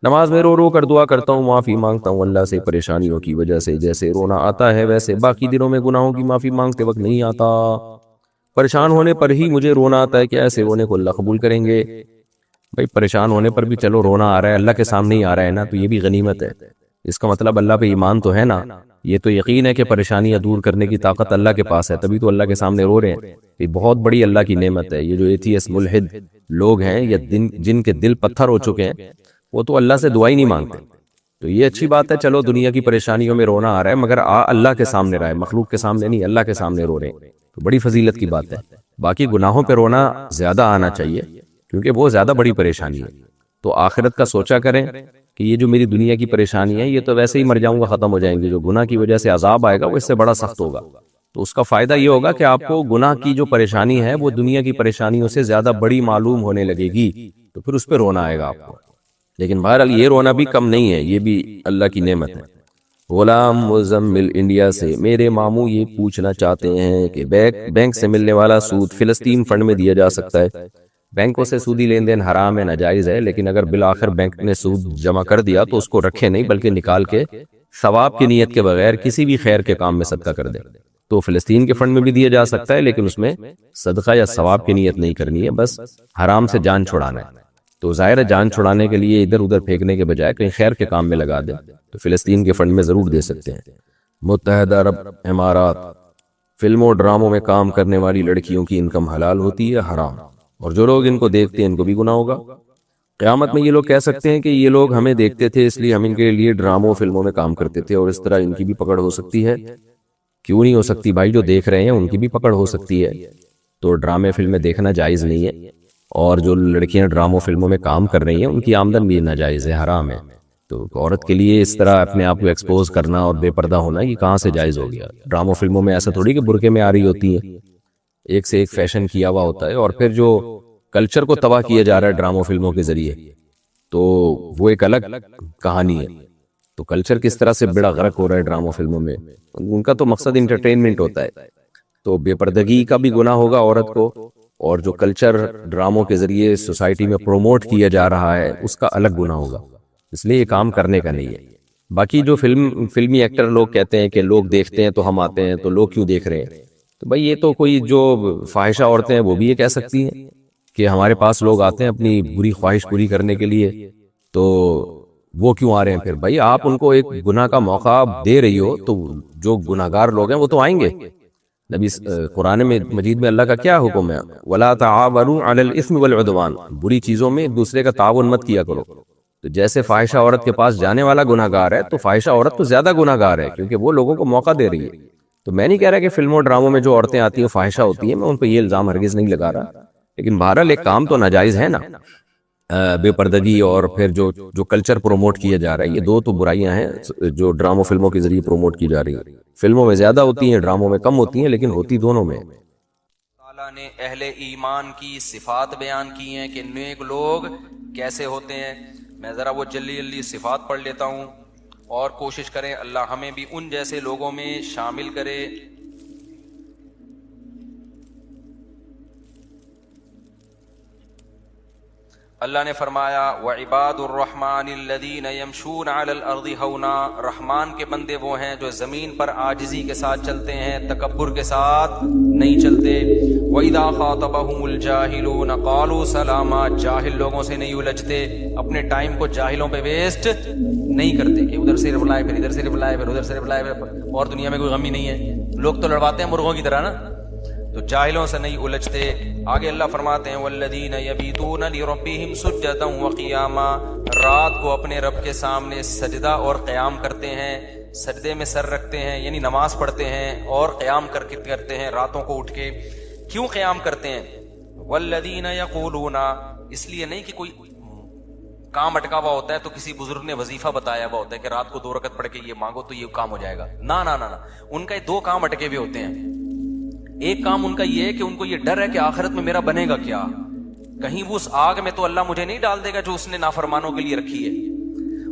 نماز میں رو رو کر دعا کرتا ہوں، معافی مانگتا ہوں اللہ سے پریشانیوں کی وجہ سے، جیسے رونا آتا ہے ویسے باقی دنوں میں گناہوں کی معافی مانگتے وقت نہیں آتا۔ پریشان ہونے پر ہی مجھے رونا آتا ہے، کہ ایسے رونے کو اللہ قبول کریں گے؟ بھائی پریشان ہونے پر بھی چلو رونا آ رہا ہے، اللہ کے سامنے ہی آ رہا ہے نا، تو یہ بھی غنیمت ہے۔ اس کا مطلب اللہ پہ ایمان تو ہے نا، یہ تو یقین ہے کہ پریشانیاں دور کرنے کی طاقت اللہ کے پاس ہے، تبھی تو اللہ کے سامنے رو رہے ہیں۔ یہ بہت بڑی اللہ کی نعمت ہے۔ یہ جو ایتھیس ملحد لوگ ہیں یا جن کے دل پتھر ہو چکے ہیں، وہ تو اللہ سے دعا ہی نہیں مانگتے۔ تو یہ اچھی بات ہے، چلو دنیا کی پریشانیوں میں رونا آ رہا ہے مگر اللہ کے سامنے رہا ہے، مخلوق کے سامنے نہیں، اللہ کے سامنے رو رہے ہیں، تو بڑی فضیلت کی بات ہے۔ باقی گناہوں پہ رونا زیادہ آنا چاہیے کیونکہ وہ زیادہ بڑی پریشانی ہے۔ تو آخرت کا سوچا کریں کہ یہ جو میری دنیا کی پریشانی ہے یہ تو ویسے ہی مر جاؤں گا ختم ہو جائیں گی، جو گناہ کی وجہ سے عذاب آئے گا وہ اس سے بڑا سخت ہوگا۔ تو اس کا فائدہ یہ ہوگا کہ آپ کو گناہ کی جو پریشانی ہے وہ دنیا کی پریشانیوں سے زیادہ بڑی معلوم ہونے لگے گی، تو پھر اس پہ رونا آئے گا آپ کو۔ لیکن بہرحال یہ رونا بھی کم نہیں ہے، یہ بھی اللہ کی نعمت ہے۔ غلام مزمل انڈیا سے، میرے ماموں یہ پوچھنا چاہتے ہیں کہ بینک سے ملنے والا سود فلسطین فنڈ میں دیا جا سکتا ہے؟ بینکوں سے سودی لین دین حرام ہے، ناجائز ہے، لیکن اگر بالآخر بینک نے سود جمع کر دیا تو اس کو رکھے نہیں بلکہ نکال کے ثواب کی نیت کے بغیر کسی بھی خیر کے کام میں صدقہ کر دے۔ تو فلسطین کے فنڈ میں بھی دیا جا سکتا ہے، لیکن اس میں صدقہ یا ثواب کی نیت نہیں کرنی ہے، بس حرام سے جان چھڑانا ہے۔ تو ظاہر ہے جان چھڑانے کے لیے ادھر ادھر پھینکنے کے بجائے کہیں خیر کے کام میں لگا دیں تو فلسطین کے فنڈ میں ضرور دے سکتے ہیں۔ متحدہ عرب امارات، فلموں ڈراموں میں کام کرنے والی لڑکیوں کی انکم حلال ہوتی ہے حرام، اور جو لوگ ان کو دیکھتے ہیں ان کو بھی گناہ ہوگا۔ قیامت میں یہ لوگ کہہ سکتے ہیں کہ یہ لوگ ہمیں دیکھتے تھے اس لیے ہم ان کے لیے ڈراموں فلموں میں کام کرتے تھے، اور اس طرح ان کی بھی پکڑ ہو سکتی ہے۔ کیوں نہیں ہو سکتی بھائی؟ جو دیکھ رہے ہیں ان کی بھی پکڑ ہو سکتی ہے۔ تو ڈرامے فلمیں دیکھنا جائز نہیں ہے، اور جو لڑکیاں ڈراموں فلموں میں کام کر رہی ہیں ان کی آمدن بھی ناجائز ہے، حرام ہے۔ تو عورت کے لیے اس طرح اپنے آپ کو ایکسپوز کرنا اور بے پردہ ہونا یہ کہاں سے جائز ہو گیا؟ ڈراموں فلموں میں ایسا تھوڑی کہ برقعے میں آ رہی ہوتی ہیں، ایک سے ایک فیشن کیا ہوا ہوتا ہے، اور پھر جو کلچر کو تباہ کیا جا رہا ہے ڈراموں فلموں کے ذریعے تو وہ ایک الگ کہانی ہے۔ تو کلچر کس طرح سے بڑا غرق ہو رہا ہے ڈراموں فلموں میں، ان کا تو مقصد انٹرٹینمنٹ ہوتا ہے۔ تو بے پردگی کا بھی گناہ ہوگا عورت کو، اور جو کلچر ڈراموں کے ذریعے سوسائٹی میں پروموٹ کیا جا رہا ہے اس کا الگ گناہ ہوگا، اس لیے یہ کام کرنے کا نہیں ہے۔ باقی جو فلمی ایکٹر لوگ کہتے ہیں کہ لوگ دیکھتے ہیں تو ہم آتے ہیں، تو لوگ کیوں دیکھ رہے ہیں؟ تو بھائی یہ تو کوئی جو فاحشہ عورتیں ہیں وہ بھی یہ کہہ سکتی ہیں کہ ہمارے پاس لوگ آتے ہیں اپنی بری خواہش پوری کرنے کے لیے، تو وہ کیوں آ رہے ہیں؟ پھر بھائی آپ ان کو ایک گناہ کا موقع دے رہی ہو تو جو گناہ گار لوگ ہیں وہ تو آئیں گے۔ نبی قرآن میں مجید میں اللہ کا کیا حکم ہے؟ وَلَا تَعَاوَنُوا عَلَى الْإِثْمِ وَالْعُدْوَانِ، بری چیزوں میں ایک دوسرے کا تعاون مت کیا کرو۔ تو جیسے فاحشہ عورت کے پاس جانے والا گناہ گار ہے تو فاحشہ عورت تو زیادہ گناہ گار ہے، کیونکہ وہ لوگوں کو موقع دے رہی ہے۔ تو میں نہیں کہہ رہا کہ فلموں ڈراموں میں جو عورتیں آتی ہیں فاحشہ ہوتی ہیں، میں ان پہ یہ الزام ہرگز نہیں لگا رہا، لیکن بہرحال ایک کام تو ناجائز ہے نا، بے پردگی اور پھر جو کلچر پروموٹ کیا جا رہا ہے، یہ دو تو برائیاں ہیں جو ڈراموں فلموں کے ذریعے پروموٹ کی جا رہی ہیں۔ فلموں میں زیادہ ہوتی ہیں، ڈراموں میں کم ہوتی ہیں، لیکن ہوتی دونوں میں۔ تعالیٰ نے اہل ایمان کی صفات بیان کی ہیں کہ نیک لوگ کیسے ہوتے ہیں۔ میں ذرا وہ جلدی صفات پڑھ لیتا ہوں، اور کوشش کریں اللہ ہمیں بھی ان جیسے لوگوں میں شامل کرے۔ اللہ نے فرمایا وعباد الرحمن الذین یمشون علی الارض ہونا، رحمان کے بندے وہ ہیں جو زمین پر عاجزی کے ساتھ چلتے ہیں، تکبر کے ساتھ نہیں چلتے۔ وَإِذَا خَاطَبَهُمُ الْجَاهِلُونَ قَالُوا سَلَامًا، جاہل لوگوں سے نہیں الجھتے، اپنے ٹائم کو جاہلوں پہ ویسٹ نہیں کرتے کہ ادھر سے رپلائی پھر ادھر سے رپلائی پھر ادھر سے رپلائی پھر، اور دنیا میں کوئی غم ہی نہیں ہے، لوگ تو لڑواتے ہیں مرغوں کی طرح نا، تو جاہلوں سے نہیں الجھتے۔ آگے اللہ فرماتے ہیں والذین یبیتون لربہم سجدا وقیاما، رات کو اپنے رب کے سامنے سجدہ اور قیام کرتے ہیں، سجدے میں سر رکھتے ہیں یعنی نماز پڑھتے ہیں، اور قیام کرتے ہیں راتوں کو اٹھ کے۔ کیوں قیام کرتے ہیں؟ والذین یقولون، اس لیے نہیں کہ کوئی کام اٹکا ہوا ہوتا ہے تو کسی بزرگ نے وظیفہ بتایا ہوا ہوتا ہے کہ رات کو 2 رکعت پڑھ کے یہ مانگو تو یہ کام ہو جائے گا، نہ نہ نہ، ان کا 2 کام اٹکے ہوئے ہوتے ہیں۔ ایک کام ان کا یہ ہے کہ ان کو یہ ڈر ہے کہ آخرت میں میرا بنے گا کیا، کہیں وہ اس آگ میں تو اللہ مجھے نہیں ڈال دے گا جو اس نے نافرمانوں کے لیے رکھی ہے،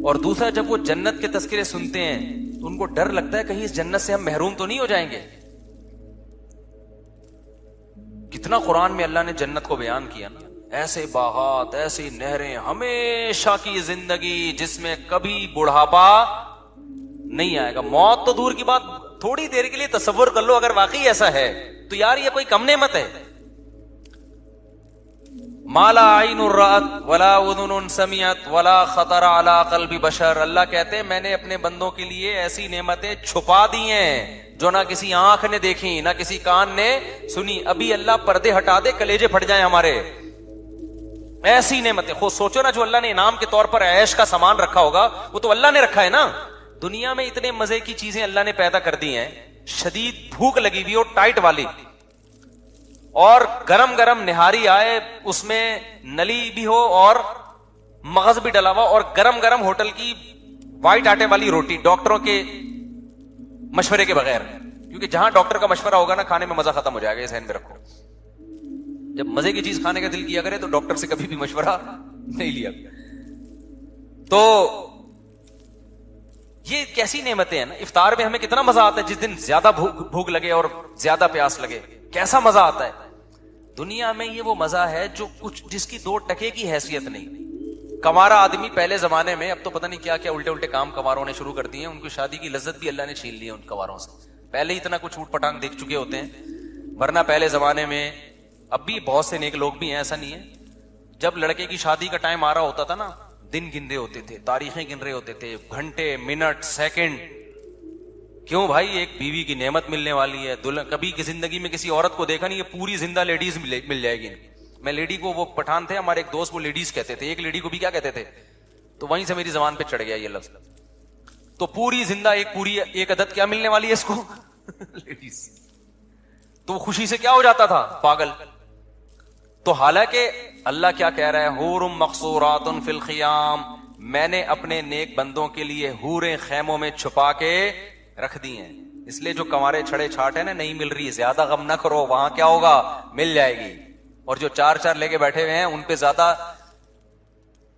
اور دوسرا جب وہ جنت کے تذکرے سنتے ہیں تو ان کو ڈر لگتا ہے کہیں اس جنت سے ہم محروم تو نہیں ہو جائیں گے۔ کتنا قرآن میں اللہ نے جنت کو بیان کیا نا، ایسے باغات، ایسی نہریں، ہمیشہ کی زندگی جس میں کبھی بڑھاپا نہیں آئے گا، موت تو دور کی بات، تھوڑی دیر کے لیے تصور کر لو اگر واقعی ایسا ہے تو یار یہ کوئی کم نعمت ہے۔ مالا عین رأت ولا اذن سمعت ولا خطر علی قلب بشر، اللہ کہتے ہیں میں نے اپنے بندوں کے لیے ایسی نعمتیں چھپا دی ہیں جو نہ کسی آنکھ نے دیکھی نہ کسی کان نے سنی۔ ابھی اللہ پردے ہٹا دے کلیجے پھٹ جائیں ہمارے، ایسی نعمتیں۔ خود سوچو نا، جو اللہ نے انعام کے طور پر عیش کا سامان رکھا ہوگا وہ تو اللہ نے رکھا ہے نا۔ دنیا میں اتنے مزے کی چیزیں اللہ نے پیدا کر دی ہیں، شدید بھوک لگی ہوئی ہو ٹائٹ والی، اور گرم گرم نہاری آئے اس میں نلی بھی ہو اور مغز بھی ڈلا ہوا، اور گرم گرم ہوٹل کی وائٹ آٹے والی روٹی ڈاکٹروں کے مشورے کے بغیر، کیونکہ جہاں ڈاکٹر کا مشورہ ہوگا نا کھانے میں مزہ ختم ہو جائے گا، یہ ذہن میں رکھو۔ جب مزے کی چیز کھانے کا دل کیا کرے تو ڈاکٹر سے کبھی بھی مشورہ نہیں لیا۔ تو یہ کیسی نعمتیں ہیں نا، افطار میں ہمیں کتنا مزہ آتا ہے، جس دن زیادہ بھوک لگے اور زیادہ پیاس لگے کیسا مزہ آتا ہے۔ دنیا میں یہ وہ مزہ ہے جو کچھ جس کی 2 ٹکے کی حیثیت نہیں۔ کنوارا آدمی پہلے زمانے میں، اب تو پتہ نہیں کیا کیا الٹے الٹے کام کنواروں نے شروع کر دیے ہیں، ان کی شادی کی لذت بھی اللہ نے چھین لی ہے ان کنواروں سے، پہلے ہی اتنا کچھ اوٹ پٹانگ دیکھ چکے ہوتے ہیں۔ ورنہ پہلے زمانے میں، اب بھی بہت سے نیک لوگ بھی ہیں، ایسا نہیں ہے، جب لڑکے کی شادی کا ٹائم آ رہا ہوتا تھا نا، دن گن رہے ہوتے تھے، تاریخیں گن رہے ہوتے تھے، گھنٹے، منٹ، سیکنڈ۔ کیوں بھائی؟ ایک بیوی کی نعمت ملنے والی ہے، کبھی کی زندگی میں کسی عورت کو دیکھا نہیں، یہ پوری زندہ لیڈیز مل جائے گی۔ میں لیڈی کو، وہ پٹھان تھے ہمارے ایک دوست، وہ لیڈیز کہتے تھے، ایک لیڈی کو بھی کیا کہتے تھے، تو وہیں سے میری زبان پہ چڑھ گیا یہ لفظ۔ تو پوری زندہ ایک عدد کیا ملنے والی ہے اس کو، لیڈیز۔ تو خوشی سے کیا ہو جاتا تھا، پاگل۔ تو حالانکہ اللہ کیا کہہ رہا ہے، حور مقصورات فی الخیام، میں نے اپنے نیک بندوں کے لیے حوریں خیموں میں چھپا کے رکھ دی ہیں۔ اس لیے جو کنوارے چھڑے چھاٹ ہے نا، نہیں مل رہی، زیادہ غم نہ کرو، وہاں کیا ہوگا، مل جائے گی۔ اور جو 4 لے کے بیٹھے ہوئے ہیں ان پہ زیادہ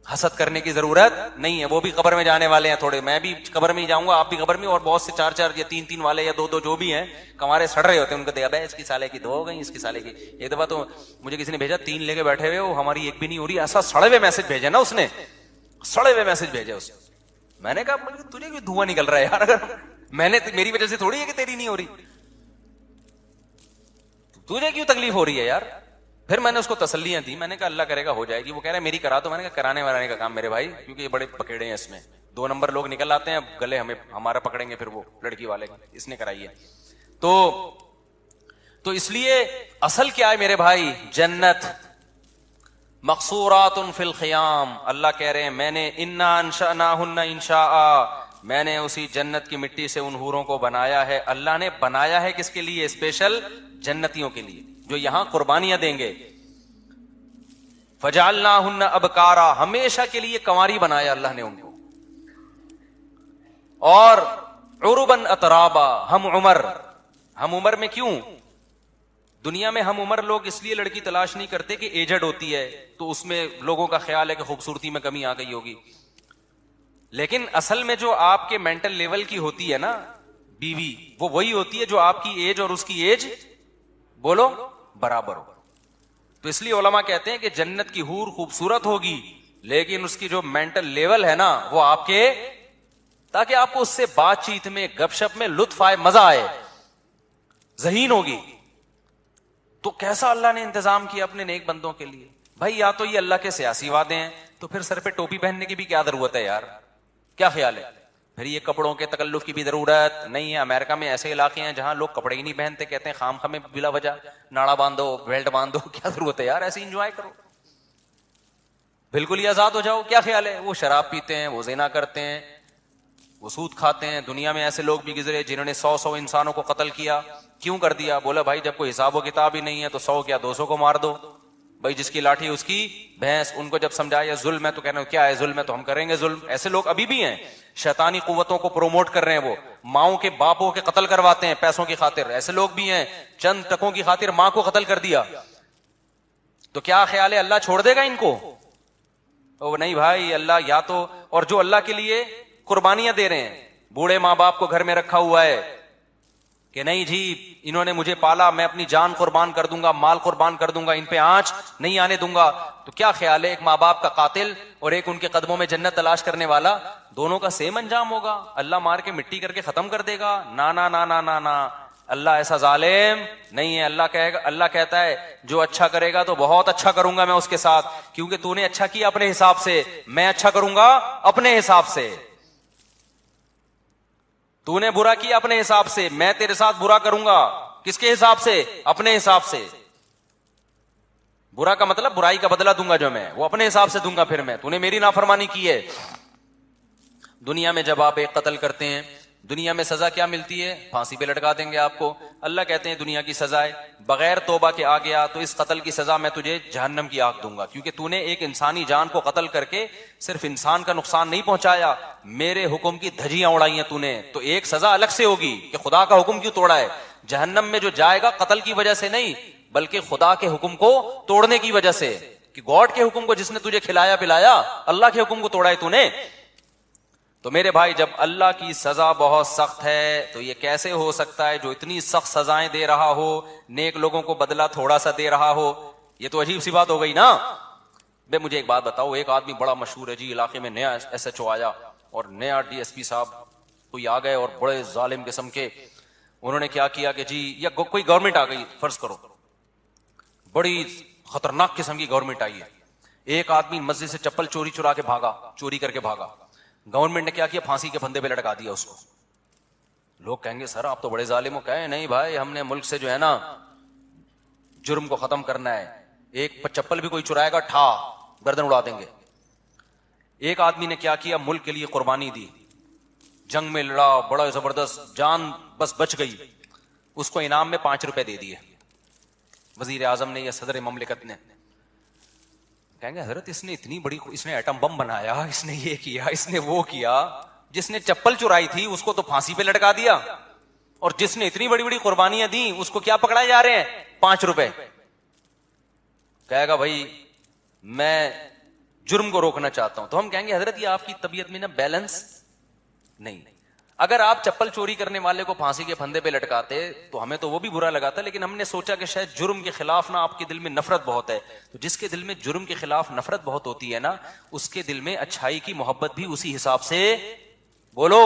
حسد کرنے کی ضرورت نہیں ہے، وہ بھی قبر میں جانے والے ہیں تھوڑے، میں بھی قبر میں ہی جاؤں گا، آپ بھی قبر میں، اور بہت سے 4 یا 3 والے یا 2 جو بھی ہیں کنوارے سڑ رہے ہوتے ہیں، ان کو دیکھا بھائی اس کی سالے کی 2 ہو گئی، اس کی سالے کی۔ ایک دفعہ تو مجھے کسی نے بھیجا 3 لے کے بیٹھے ہوئے، وہ ہماری ایک بھی نہیں ہو رہی، ایسا سڑے ہوئے میسج بھیجے نا اس نے، سڑے ہوئے میسج بھیجے اس۔ میں نے کہا تجھے کوئی دھواں نکل رہا ہے یار، اگر میں نے، میری وجہ سے تھوڑی ہے کہ تیری نہیں ہو رہی، تجھے کیوں تکلیف ہو رہی ہے یار۔ پھر میں نے اس کو تسلیاں دی، میں نے کہا اللہ کرے گا ہو جائے گی۔ وہ کہہ رہا ہے میری کرا دو، میں نے کہا کرانے ورانے کا کام میرے بھائی، کیونکہ یہ بڑے پکڑے ہیں اس میں، 2 نمبر لوگ نکل آتے ہیں، گلے ہمارا پکڑیں گے پھر وہ لڑکی والے، اس نے کرائی ہے۔ تو اس لیے اصل کیا ہے میرے بھائی، جنت۔ مقصورات فی الخیام، اللہ کہہ رہے ہیں میں نے انا انشأناہن انشاء، میں نے اسی جنت کی مٹی سے ان حوروں کو بنایا ہے۔ اللہ نے بنایا ہے کس کے لیے؟ اسپیشل جنتیوں کے لیے جو یہاں قربانیاں دیں گے۔ فجعلناہن ابکارا، ہمیشہ کے لیے کنواری بنایا اللہ نے ان کو، اور عربا اترابا، ہم عمر میں کیوں؟ دنیا میں ہم عمر لوگ اس لیے لڑکی تلاش نہیں کرتے کہ ایجڈ ہوتی ہے تو اس میں لوگوں کا خیال ہے کہ خوبصورتی میں کمی آ گئی ہوگی، لیکن اصل میں جو آپ کے مینٹل لیول کی ہوتی ہے نا بیوی، وہ وہی ہوتی ہے جو آپ کی ایج اور اس کی ایج بولو برابر ہو۔ تو اس لیے علماء کہتے ہیں کہ جنت کی حور خوبصورت ہوگی لیکن اس کی جو مینٹل لیول ہے نا وہ آپ کے، تاکہ آپ کو اس سے بات چیت میں، گپ شپ میں لطف آئے، مزہ آئے، ذہین ہوگی. تو کیسا اللہ نے انتظام کیا اپنے نیک بندوں کے لیے. بھائی یا تو یہ اللہ کے سیاسی وعدے ہیں، تو پھر سر پہ ٹوپی پہننے کی بھی کیا ضرورت ہے یار؟ کیا خیال ہے؟ پھر یہ کپڑوں کے تکلف کی بھی ضرورت نہیں ہے. امریکہ میں ایسے علاقے ہیں جہاں لوگ کپڑے ہی نہیں پہنتے، کہتے ہیں خام خامے بلا وجہ ناڑا باندھو، بیلٹ باندھو. کیا ضرورت ہے یار؟ ایسے انجوائے کرو، بالکل ہی آزاد ہو جاؤ. کیا خیال ہے؟ وہ شراب پیتے ہیں، وہ زنا کرتے ہیں، وہ سود کھاتے ہیں. دنیا میں ایسے لوگ بھی گزرے جنہوں نے 100 انسانوں کو قتل کیا. کیوں کر دیا؟ بولا بھائی جب کوئی حساب و کتاب ہی نہیں ہے تو 100 کیا 200 کو مار دو. بھائی جس کی لاٹھی اس کی بھینس. ان کو جب سمجھایا ظلم ہے تو کہنا کیا ہے ظلم ہے تو ہم کریں گے ظلم. ایسے لوگ ابھی بھی ہیں، شیطانی قوتوں کو پروموٹ کر رہے ہیں. وہ ماؤں کے باپوں کے قتل کرواتے ہیں پیسوں کی خاطر. ایسے لوگ بھی ہیں، چند ٹکوں کی خاطر ماں کو قتل کر دیا. تو کیا خیال ہے اللہ چھوڑ دے گا ان کو؟ او نہیں بھائی، اللہ یا تو، اور جو اللہ کے لیے قربانیاں دے رہے ہیں، بوڑھے ماں باپ کو گھر میں رکھا ہوا ہے کہ نہیں جی انہوں نے مجھے پالا، میں اپنی جان قربان کر دوں گا، مال قربان کر دوں گا، ان پہ آنچ نہیں آنے دوں گا. تو کیا خیال ہے ایک ماں باپ کا قاتل اور ایک ان کے قدموں میں جنت تلاش کرنے والا، دونوں کا سیم انجام ہوگا؟ اللہ مار کے مٹی کر کے ختم کر دے گا؟ نا نا نا نا نا نا، اللہ ایسا ظالم نہیں ہے. اللہ کہے گا، اللہ کہتا ہے جو اچھا کرے گا تو بہت اچھا کروں گا میں اس کے ساتھ، کیونکہ تو نے اچھا کیا اپنے حساب سے، میں اچھا کروں گا اپنے حساب سے. تو نے برا کیا اپنے حساب سے، میں تیرے ساتھ برا کروں گا. کس کے حساب سے؟ اپنے حساب سے. برا کا مطلب برائی کا بدلہ دوں گا جو میں، وہ اپنے حساب سے دوں گا. پھر میں، تو نے میری نافرمانی کی ہے. دنیا میں جب آپ ایک قتل کرتے ہیں، دنیا میں سزا کیا ملتی ہے؟ پھانسی پہ لٹکا دیں گے آپ کو. اللہ کہتے ہیں دنیا کی سزا ہے بغیر توبہ کے آ گیا تو اس قتل کی سزا میں تجھے جہنم کی آگ دوں گا، کیونکہ تو نے ایک انسانی جان کو قتل کر کے صرف انسان کا نقصان نہیں پہنچایا، میرے حکم کی دھجیاں اڑائی ہیں تو نے. تو ایک سزا الگ سے ہوگی کہ خدا کا حکم کیوں توڑا ہے. جہنم میں جو جائے گا قتل کی وجہ سے نہیں بلکہ خدا کے حکم کو توڑنے کی وجہ سے، کہ گاڈ کے حکم کو جس نے تجھے کھلایا پلایا، اللہ کے حکم کو توڑا ہے تو نے. تو میرے بھائی جب اللہ کی سزا بہت سخت ہے تو یہ کیسے ہو سکتا ہے جو اتنی سخت سزائیں دے رہا ہو نیک لوگوں کو بدلہ تھوڑا سا دے رہا ہو؟ یہ تو عجیب سی بات ہو گئی نا. بے مجھے ایک بات بتاؤ، ایک آدمی بڑا مشہور ہے جی علاقے میں، نیا ایس ایچ او آیا اور نیا ڈی ایس پی صاحب کوئی آ گئے اور بڑے ظالم قسم کے انہوں نے کیا کیا کہ جی، یا کوئی گورنمنٹ آ گئی، فرض کرو بڑی خطرناک قسم کی گورنمنٹ آئی ہے. ایک آدمی مسجد سے چپل چورا کے بھاگا، چوری کر کے بھاگا. گورنمنٹ نے کیا کیا؟ پھانسی کے پھندے پہ لٹکا دیا اس کو. لوگ کہیں گے سر آپ تو بڑے ظالم ہو. کہیں نہیں بھائی، ہم نے ملک سے جو ہے نا جرم کو ختم کرنا ہے. ایک چپل بھی کوئی چرائے گا ٹھا گردن اڑا دیں گے. ایک آدمی نے کیا کیا؟ ملک کے لیے قربانی دی، جنگ میں لڑا، بڑا زبردست، جان بس بچ گئی. اس کو انعام میں 5 روپے دے دیے وزیر اعظم نے یا صدر مملکت نے. کہیں گے حضرت اس نے اتنی بڑی، اس نے ایٹم بم بنایا، اس نے یہ کیا، اس نے وہ کیا. جس نے چپل چرائی تھی اس کو تو پھانسی پہ لٹکا دیا، اور جس نے اتنی بڑی بڑی قربانیاں دی اس کو کیا پکڑائے جا رہے ہیں؟ 5 روپے. کہے گا بھائی میں جرم کو روکنا چاہتا ہوں. تو ہم کہیں گے حضرت یہ آپ کی طبیعت میں نا بیلنس نہیں. اگر آپ چپل چوری کرنے والے کو پھانسی کے پھندے پہ لٹکاتے تو ہمیں تو وہ بھی برا لگا تھا، لیکن ہم نے سوچا کہ شاید جرم کے خلاف نا آپ کے دل میں نفرت بہت ہے. تو جس کے دل میں جرم کے خلاف نفرت بہت ہوتی ہے نا، اس کے دل میں اچھائی کی محبت بھی اسی حساب سے بولو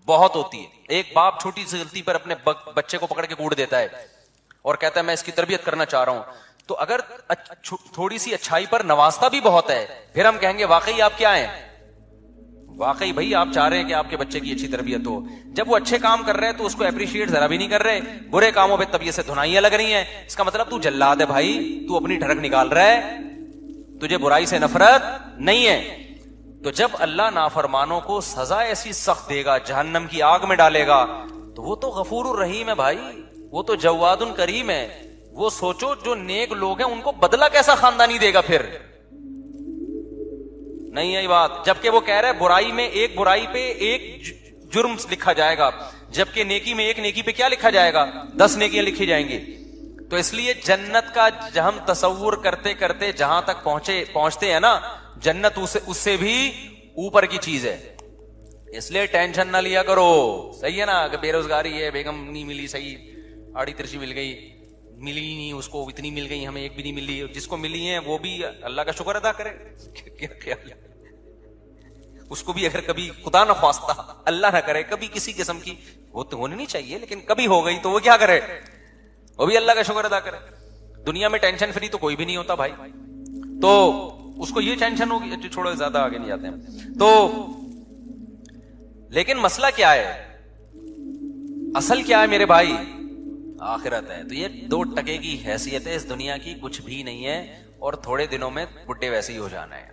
بہت ہوتی ہے. ایک باپ چھوٹی سی غلطی پر اپنے بچے کو پکڑ کے کوڑ دیتا ہے اور کہتا ہے میں اس کی تربیت کرنا چاہ رہا ہوں. تو اگر تھوڑی سی اچھائی پر نوازتا بھی بہت ہے، پھر ہم کہیں گے واقعی آپ کیا ہیں، واقعی بھائی آپ چاہ رہے ہیں کہ آپ کے بچے کی اچھی تربیت ہو. جب وہ اچھے کام کر رہے ہیں تو اس کو اپریشیٹ ذرا بھی نہیں کر رہے، برے کاموں پہ طبیعت سے دھنائیاں لگ رہی ہیں. اس کا مطلب تو جلاد ہے بھائی، تو اپنی ڈھڑک نکال رہا ہے، تجھے برائی سے نفرت نہیں ہے. تو جب اللہ نافرمانوں کو سزا ایسی سخت دے گا، جہنم کی آگ میں ڈالے گا، تو وہ تو غفور الرحیم ہے بھائی، وہ تو جواد کریم ہے. وہ سوچو جو نیک لوگ ہیں ان کو بدلہ کیسا خاندانی دے گا پھر. نہیں ہے بات. جبکہ وہ کہہ رہا ہے برائی میں ایک برائی پہ ایک جرم لکھا جائے گا، جبکہ نیکی میں ایک نیکی پہ کیا لکھا جائے گا؟ 10 نیکیاں لکھی جائیں گی. تو اس لیے جنت کا ہم تصور کرتے کرتے جہاں تک پہنچتے ہیں نا، جنت اس سے بھی اوپر کی چیز ہے. اس لیے ٹینشن نہ لیا کرو. صحیح ہے نا کہ بے روزگاری ہے، بیگم نہیں ملی، صحیح آڑی ترچی مل گئی، ملی ہی نہیں اس کو, اتنی مل گئی, ہمیں ایک بھی نہیں ملی. جس کو ملی ہیں وہ بھی اللہ کا شکر ادا کرے. کیا خیال ہے, اس کو بھی اگر کبھی خدا نہ خواستہ اللہ نہ کرے کبھی کسی قسم کی وہ تو ہونی نہیں چاہیے, لیکن کبھی ہو گئی تو وہ کیا کرے, وہ بھی اللہ کا شکر ادا کرے. دنیا میں ٹینشن فری تو کوئی بھی نہیں ہوتا بھائی, تو اس کو یہ ٹینشن ہوگی. چھوڑو زیادہ آگے نہیں جاتے ہیں. تو لیکن مسئلہ کیا ہے, اصل کیا ہے میرے بھائی, آخرت ہے. تو یہ 2 ٹکے کی حیثیت ہے اس دنیا کی, کچھ بھی نہیں ہے. اور تھوڑے دنوں میں بڈھے ویسے ہی ہو جانا ہے.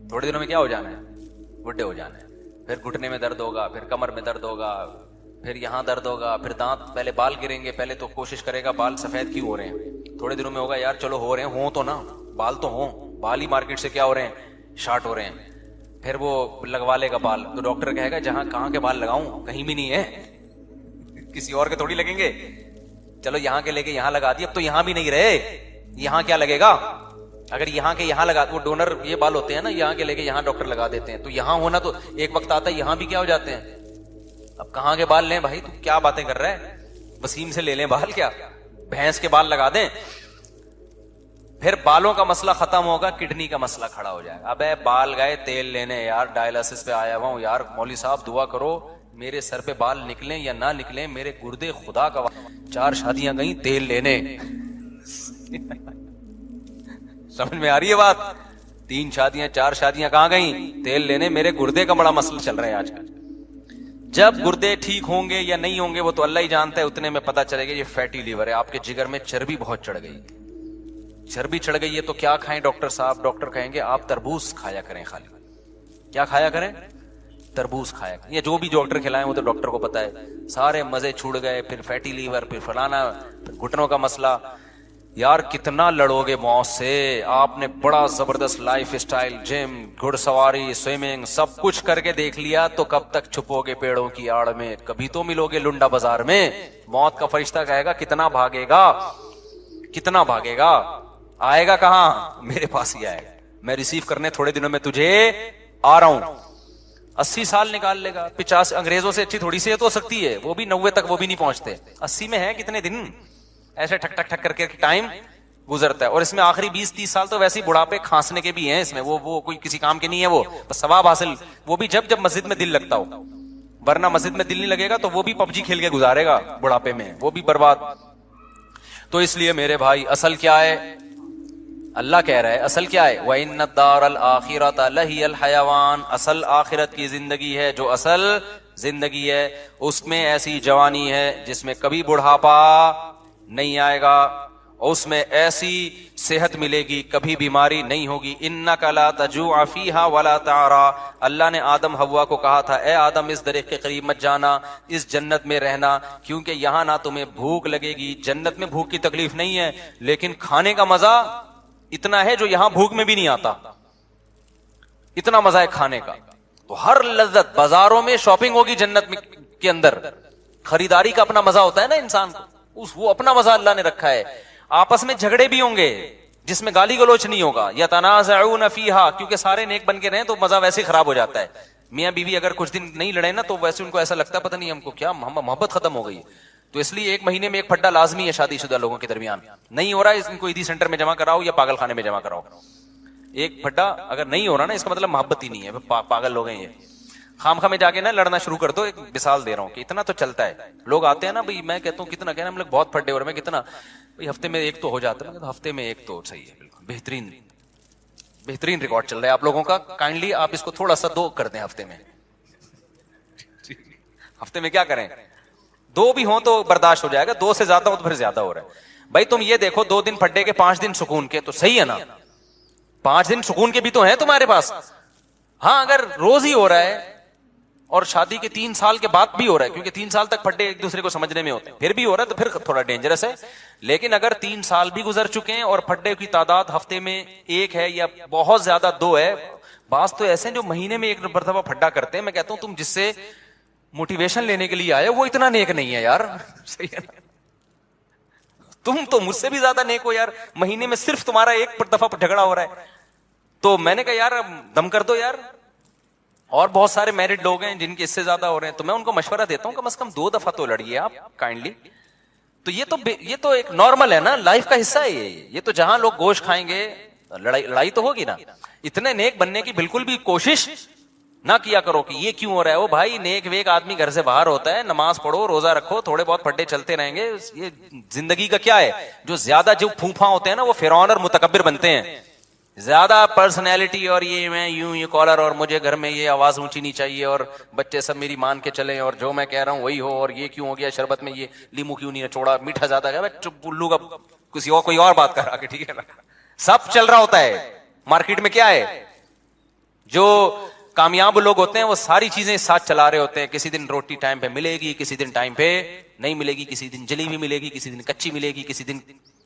تھوڑے دنوں میں کیا ہو جانا ہے, بڈھے ہو جانا ہے. پھر گھٹنے میں درد ہوگا, پھر کمر میں درد ہوگا, پھر یہاں درد ہوگا, پھر دانت, پہلے بال گریں گے. پہلے تو کوشش کرے گا بال سفید کیوں ہو رہے ہیں, تھوڑے دنوں میں ہوگا یار چلو ہو رہے ہیں, ہوں تو نا بال تو ہوں, بال ہی مارکیٹ سے کیا ہو رہے ہیں, شارٹ ہو رہے ہیں. پھر وہ لگوا لے گا بال, تو ڈاکٹر کہے گا جہاں کہاں کے بال لگاؤں, کہیں بھی نہیں ہے, کسی اور کے تھوڑی لگیں گے. چلو یہاں کے لے کے یہاں لگا دی, اب تو یہاں بھی نہیں رہے, یہاں کیا لگے گا. اگر یہاں کے یہاں لگا, وہ ڈونر یہ بال ہوتے ہیں نا, یہاں کے لے کے یہاں ڈاکٹر لگا دیتے ہیں. تو یہاں ہونا تو ایک وقت آتا ہے یہاں بھی کیا ہو جاتے ہیں. اب کہاں کے بال لیں بھائی, تو کیا باتیں کر رہا ہے, وسیم سے لے لیں بال, کیا بھینس کے بال لگا دیں. پھر بالوں کا مسئلہ ختم ہوگا, کڈنی کا مسئلہ کھڑا ہو جائے گا. ابے بال گئے تیل لینے یار, ڈائلسس پہ آیا ہوا ہوں یار, مولوی صاحب دعا کرو میرے سر پہ بال نکلیں یا نہ نکلیں, میرے گردے خدا کا 4 شادیاں گئیں تیل لینے. سمجھ میں آ رہی ہے بات, 3 شادیاں 4 شادیاں کہاں گئیں, تیل لینے. میرے گردے کا بڑا مسئلہ چل رہا ہے آج کل. جب گردے ٹھیک ہوں گے یا نہیں ہوں گے وہ تو اللہ ہی جانتا ہے, اتنے میں پتا چلے گا یہ فیٹی لیور ہے, آپ کے جگر میں چربی بہت چڑھ گئی. چربی چڑھ گئی ہے تو کیا کھائیں ڈاکٹر صاحب, ڈاکٹر کہیں گے آپ تربوز کھایا کریں. خالی کیا کھایا کریں, تربوز کھایا کریں. یہ جو بھی ڈاکٹر کھلائیں وہ تو ڈاکٹر کو پتا ہے. سارے مزے چھوڑ گئے, پھر فیٹی لیور, پھر فلانا, پھر گھٹنوں کا مسئلہ. یار کتنا لڑو گے موت سے, آپ نے بڑا زبردست لائف اسٹائل, جم, گھڑ سواری, سوئمنگ, سب کچھ کر کے دیکھ لیا, تو کب تک چھپو گے پیڑوں کی آڑ میں, کبھی تو ملو گے لنڈا بازار میں. موت کا فرشتہ کہے گا کتنا بھاگے گا, کتنا بھاگے گا, آئے گا کہاں, میرے پاس ہی آئے گا, میں ریسیو کرنے تھوڑے دنوں میں تجھے آ رہا ہوں. 80 سال نکال لے گا, 50. انگریزوں سے اچھی تھوڑی صحت ہو سکتی ہے, وہ بھی 90 تک وہ بھی نہیں پہنچتے, 80 میں ہے کتنے دن ایسے ٹھک ٹھک ٹھک کر کے ٹائم گزرتا ہے. اور اس میں آخری 20-30 سال تو ویسے ہی بڑھاپے کھانسنے کے بھی ہیں اس میں, وہ کوئی کسی کام کے نہیں ہے, وہ بس ثواب حاصل, وہ بھی جب مسجد میں دل لگتا ہو, ورنہ مسجد میں دل نہیں لگے گا تو وہ بھی PUBG کھیل کے گزارے گا بڑھاپے میں, وہ بھی برباد. تو اس لیے میرے بھائی اصل کیا ہے, اللہ کہہ رہا ہے اصل کیا ہے, وَإِنَّ الدَّارَ الْآخِرَةَ لَهِيَ الْحَيَوَانُ, اصل آخرت کی زندگی ہے, جو اصل زندگی ہے اس میں ایسی جوانی ہے جس میں کبھی بڑھاپا نہیں آئے گا, اس میں ایسی صحت ملے گی کبھی بیماری نہیں ہوگی. اِنَّكَ لَا تَجُوعَ فِيهَا وَلَا تَعْرَىٰ, اللہ نے آدم حوا کو کہا تھا اے آدم اس درخت کے قریب مت جانا, اس جنت میں رہنا, کیونکہ یہاں نہ تمہیں بھوک لگے گی. جنت میں بھوک کی تکلیف نہیں ہے, لیکن کھانے کا مزہ اتنا ہے جو یہاں بھوک میں بھی نہیں آتا, اتنا مزہ ہے کھانے کا. تو ہر لذت, بازاروں میں شاپنگ ہوگی جنت کے اندر, خریداری کا اپنا مزہ ہوتا ہے نا انسان کو, وہ اپنا مزہ اللہ نے رکھا ہے. آپس میں جھگڑے بھی ہوں گے جس میں گالی گلوچ نہیں ہوگا, یتنازعون فیہا, کیونکہ سارے نیک بن کے رہیں تو مزہ ویسے خراب ہو جاتا ہے. میاں بیوی اگر کچھ دن نہیں لڑے نا تو ویسے ان کو ایسا لگتا ہے پتہ نہیں ہم کو کیا محبت ختم ہو گئی ہے. تو اس لیے 1 مہینے میں 1 پھڈا لازمی ہے شادی شدہ لوگوں کے درمیان. نہیں ہو رہا ہے, ان کو عیدی سینٹر میں جمع کراؤ یا پاگل خانے میں جمع کراؤ. 1 پھڈا اگر نہیں ہو رہا نا اس کا مطلب محبت ہی نہیں ہے, پاگل لوگ ہیں یہ. خامخواہ میں جا کے نا لڑنا شروع کر دو. ایک مثال دے رہا ہوں کہ اتنا تو چلتا ہے, لوگ آتے ہیں نا بھائی, میں کہتا ہوں کتنا کہنا, ہم لوگ بہت پھڈے ہو رہے, میں کتنا بھائی ہفتے میں 1 تو ہو جاتا ہے, ہفتے میں 1 تو صحیح ہے, بالکل بہترین ریکارڈ چل رہا ہے آپ لوگوں کا. کائنڈلی آپ اس کو تھوڑا سا 2 کر دیں ہفتے میں. ہفتے میں کیا کریں, 2 بھی ہوں تو برداشت ہو جائے گا, 2 سے زیادہ ہو تو پھر زیادہ ہو رہا ہے. بھائی تم یہ دیکھو 2 دن پھڈے کے 5 دن سکون کے, تو صحیح ہے نا, 5 دن سکون کے بھی تو ہیں تمہارے پاس. ہاں اگر روز ہی ہو رہا ہے اور شادی کے 3 سال کے بعد بھی ہو رہا ہے, کیونکہ 3 سال تک پھڈے ایک دوسرے کو سمجھنے میں ہوتے ہیں, پھر بھی ہو رہا ہے تو پھر تھوڑا ڈینجرس ہے. لیکن اگر 3 سال بھی گزر چکے ہیں اور پھڈے کی تعداد ہفتے میں 1 ہے یا بہت زیادہ 2 ہے, بعض تو ایسے ہیں جو مہینے میں 1 مرتبہ پھڈا کرتے ہیں. میں کہتا ہوں تم جس سے موٹیویشن لینے کے لیے آئے وہ اتنا نیک نہیں ہے یار, صحیح ہے نا, تم تو مجھ سے بھی زیادہ نیک ہو یار. مہینے میں صرف تمہارا 1 دفعہ جھگڑا ہو رہا ہے. تو میں نے کہا یار دم کر دو یار. اور بہت سارے میرڈ لوگ ہیں جن کے اس سے زیادہ ہو رہے ہیں, تو میں ان کو مشورہ دیتا ہوں کم از کم 2 دفعہ تو لڑیے آپ کائنڈلی. تو یہ تو ایک نارمل ہے نا، لائف کا حصہ ہے یہ تو جہاں لوگ گوشت کھائیں گے لڑائی تو ہوگی نا. اتنے نیک بننے کی بالکل بھی کوشش نہ کیا کرو کہ یہ کیوں ہو رہا ہے. وہ بھائی نیک ویک آدمی گھر سے باہر ہوتا ہے، نماز پڑھو، روزہ رکھو، تھوڑے بہت پھڈے چلتے رہیں گے. یہ زندگی کا کیا ہے؟ جو زیادہ جو پھوپھا ہوتے ہیں نا وہ فرعون اور متکبر بنتے ہیں. زیادہ پرسنالٹی اور یہ میں یوں یہ کالر اور مجھے گھر میں یہ آواز اونچی نہیں چاہیے اور بچے سب میری مان کے چلیں اور جو میں کہہ رہا ہوں وہی ہو، اور یہ کیوں ہو گیا شربت میں یہ لیمو کیوں نہیں چھوڑا، میٹھا زیادہ گیا. چپ الو کا کسی اور کوئی اور بات کر رہا کہ ٹھیک ہے نا. سب چل رہا ہوتا ہے مارکیٹ میں. کیا ہے جو کامیاب لوگ ہوتے ہیں وہ ساری چیزیں ساتھ چلا رہے ہوتے ہیں. کسی دن روٹی ٹائم پہ ملے گی، کسی دن ٹائم پہ نہیں ملے گی، کسی دن جلی ہوئی ملے گی، کسی دن کچی ملے گی، کسی دن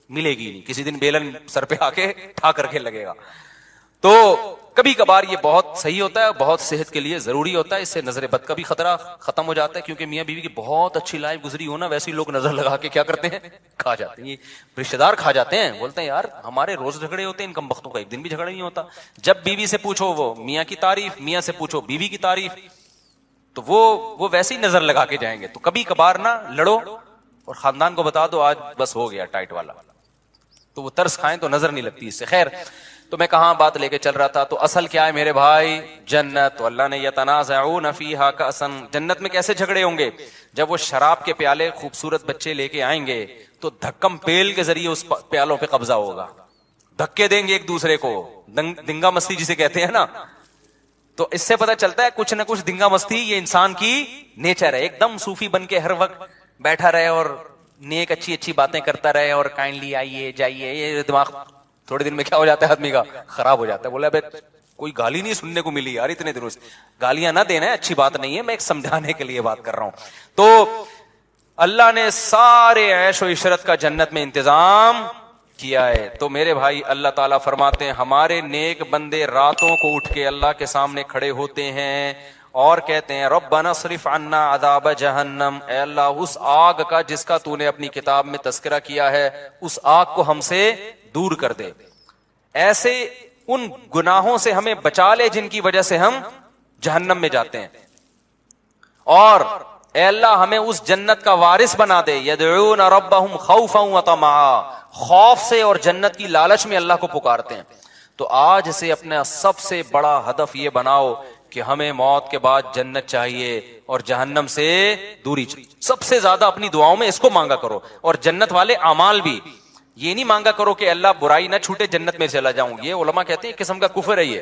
ملے گی نہیں، کسی دن بیلن سر پہ آ کے ٹھا کر کے لگے گا. تو کبھی کبھار یہ بہت صحیح ہوتا ہے، بہت صحت کے لیے ضروری ہوتا ہے. اس سے نظر بد کا بھی خطرہ ختم ہو جاتا ہے، کیونکہ میاں بیوی کی بہت اچھی لائف گزری ہو نا، ویسے لوگ نظر لگا کے کیا کرتے ہیں، کھا جاتے ہیں. یہ رشتے دار کھا جاتے ہیں، بولتے ہیں یار ہمارے روز جھگڑے ہوتے ہیں، ان کم بختوں کا ایک دن بھی جھگڑا نہیں ہوتا. جب بیوی سے پوچھو وہ میاں کی تعریف، میاں سے پوچھو بیوی کی تعریف، تو وہ ویسے ہی نظر لگا کے جائیں گے. تو کبھی کبھار نہ لڑو اور خاندان کو بتا دو آج بس ہو گیا ٹائٹ والا، تو وہ ترس کھائیں تو نظر نہیں لگتی اس سے. خیر، تو میں کہاں بات لے کے چل رہا تھا. تو اصل کیا ہے میرے بھائی؟ جنت. تو اللہ نے یتنازعون فیہا کأسا، جنت میں کیسے جھگڑے ہوں گے؟ جب وہ شراب کے پیالے خوبصورت بچے لے کے آئیں گے تو دھکم پیل کے ذریعے اس پیالوں پہ قبضہ ہوگا، دھکے دیں گے ایک دوسرے کو، دنگا مستی جسے کہتے ہیں نا. تو اس سے پتہ چلتا ہے کچھ نہ کچھ دنگا مستی یہ انسان کی نیچر ہے. ایک دم صوفی بن کے ہر وقت بیٹھا رہے اور نیک اچھی اچھی باتیں کرتا رہے اور کائنڈلی آئیے جائیے، یہ دماغ تھوڑے دن میں کیا ہو جاتا ہے آدمی کا؟ خراب ہو جاتا ہے. بولا بھائی کوئی گالی نہیں سننے کو ملی یار اتنے دنوں سے. گالیاں نہ دینا ہے، اچھی بات نہیں ہے، میں ایک سمجھانے کے لیے بات کر رہا ہوں. تو اللہ نے سارے عیش و عشرت کا جنت میں انتظام کیا ہے. تو میرے بھائی اللہ تعالیٰ فرماتے ہیں ہمارے نیک بندے راتوں کو اٹھ کے اللہ کے سامنے کھڑے ہوتے ہیں اور کہتے ہیں ربنا اصرف عنا عذاب جہنم، اے اللہ اس آگ کا جس کا تو نے اپنی کتاب میں تذکرہ کیا ہے اس آگ کو ہم سے دور کر دے. ایسے ان گناہوں سے ہمیں بچا لے جن کی وجہ سے ہم جہنم میں جاتے ہیں. اور اے اللہ ہمیں اس جنت کا وارث بنا دے. یدعون ربهم خوفا وطمعا، خوف سے اور جنت کی لالچ میں اللہ کو پکارتے ہیں. تو آج سے اپنا سب سے بڑا ہدف یہ بناؤ کہ ہمیں موت کے بعد جنت چاہیے اور جہنم سے دوری چاہیے. سب سے زیادہ اپنی دعاؤں میں اس کو مانگا کرو. اور جنت والے اعمال بھی یہ نہیں مانگا کرو کہ اللہ برائی نہ چھوٹے جنت میں چلا جاؤں. یہ علماء کہتے ہیں ایک قسم کا کفر ہے. یہ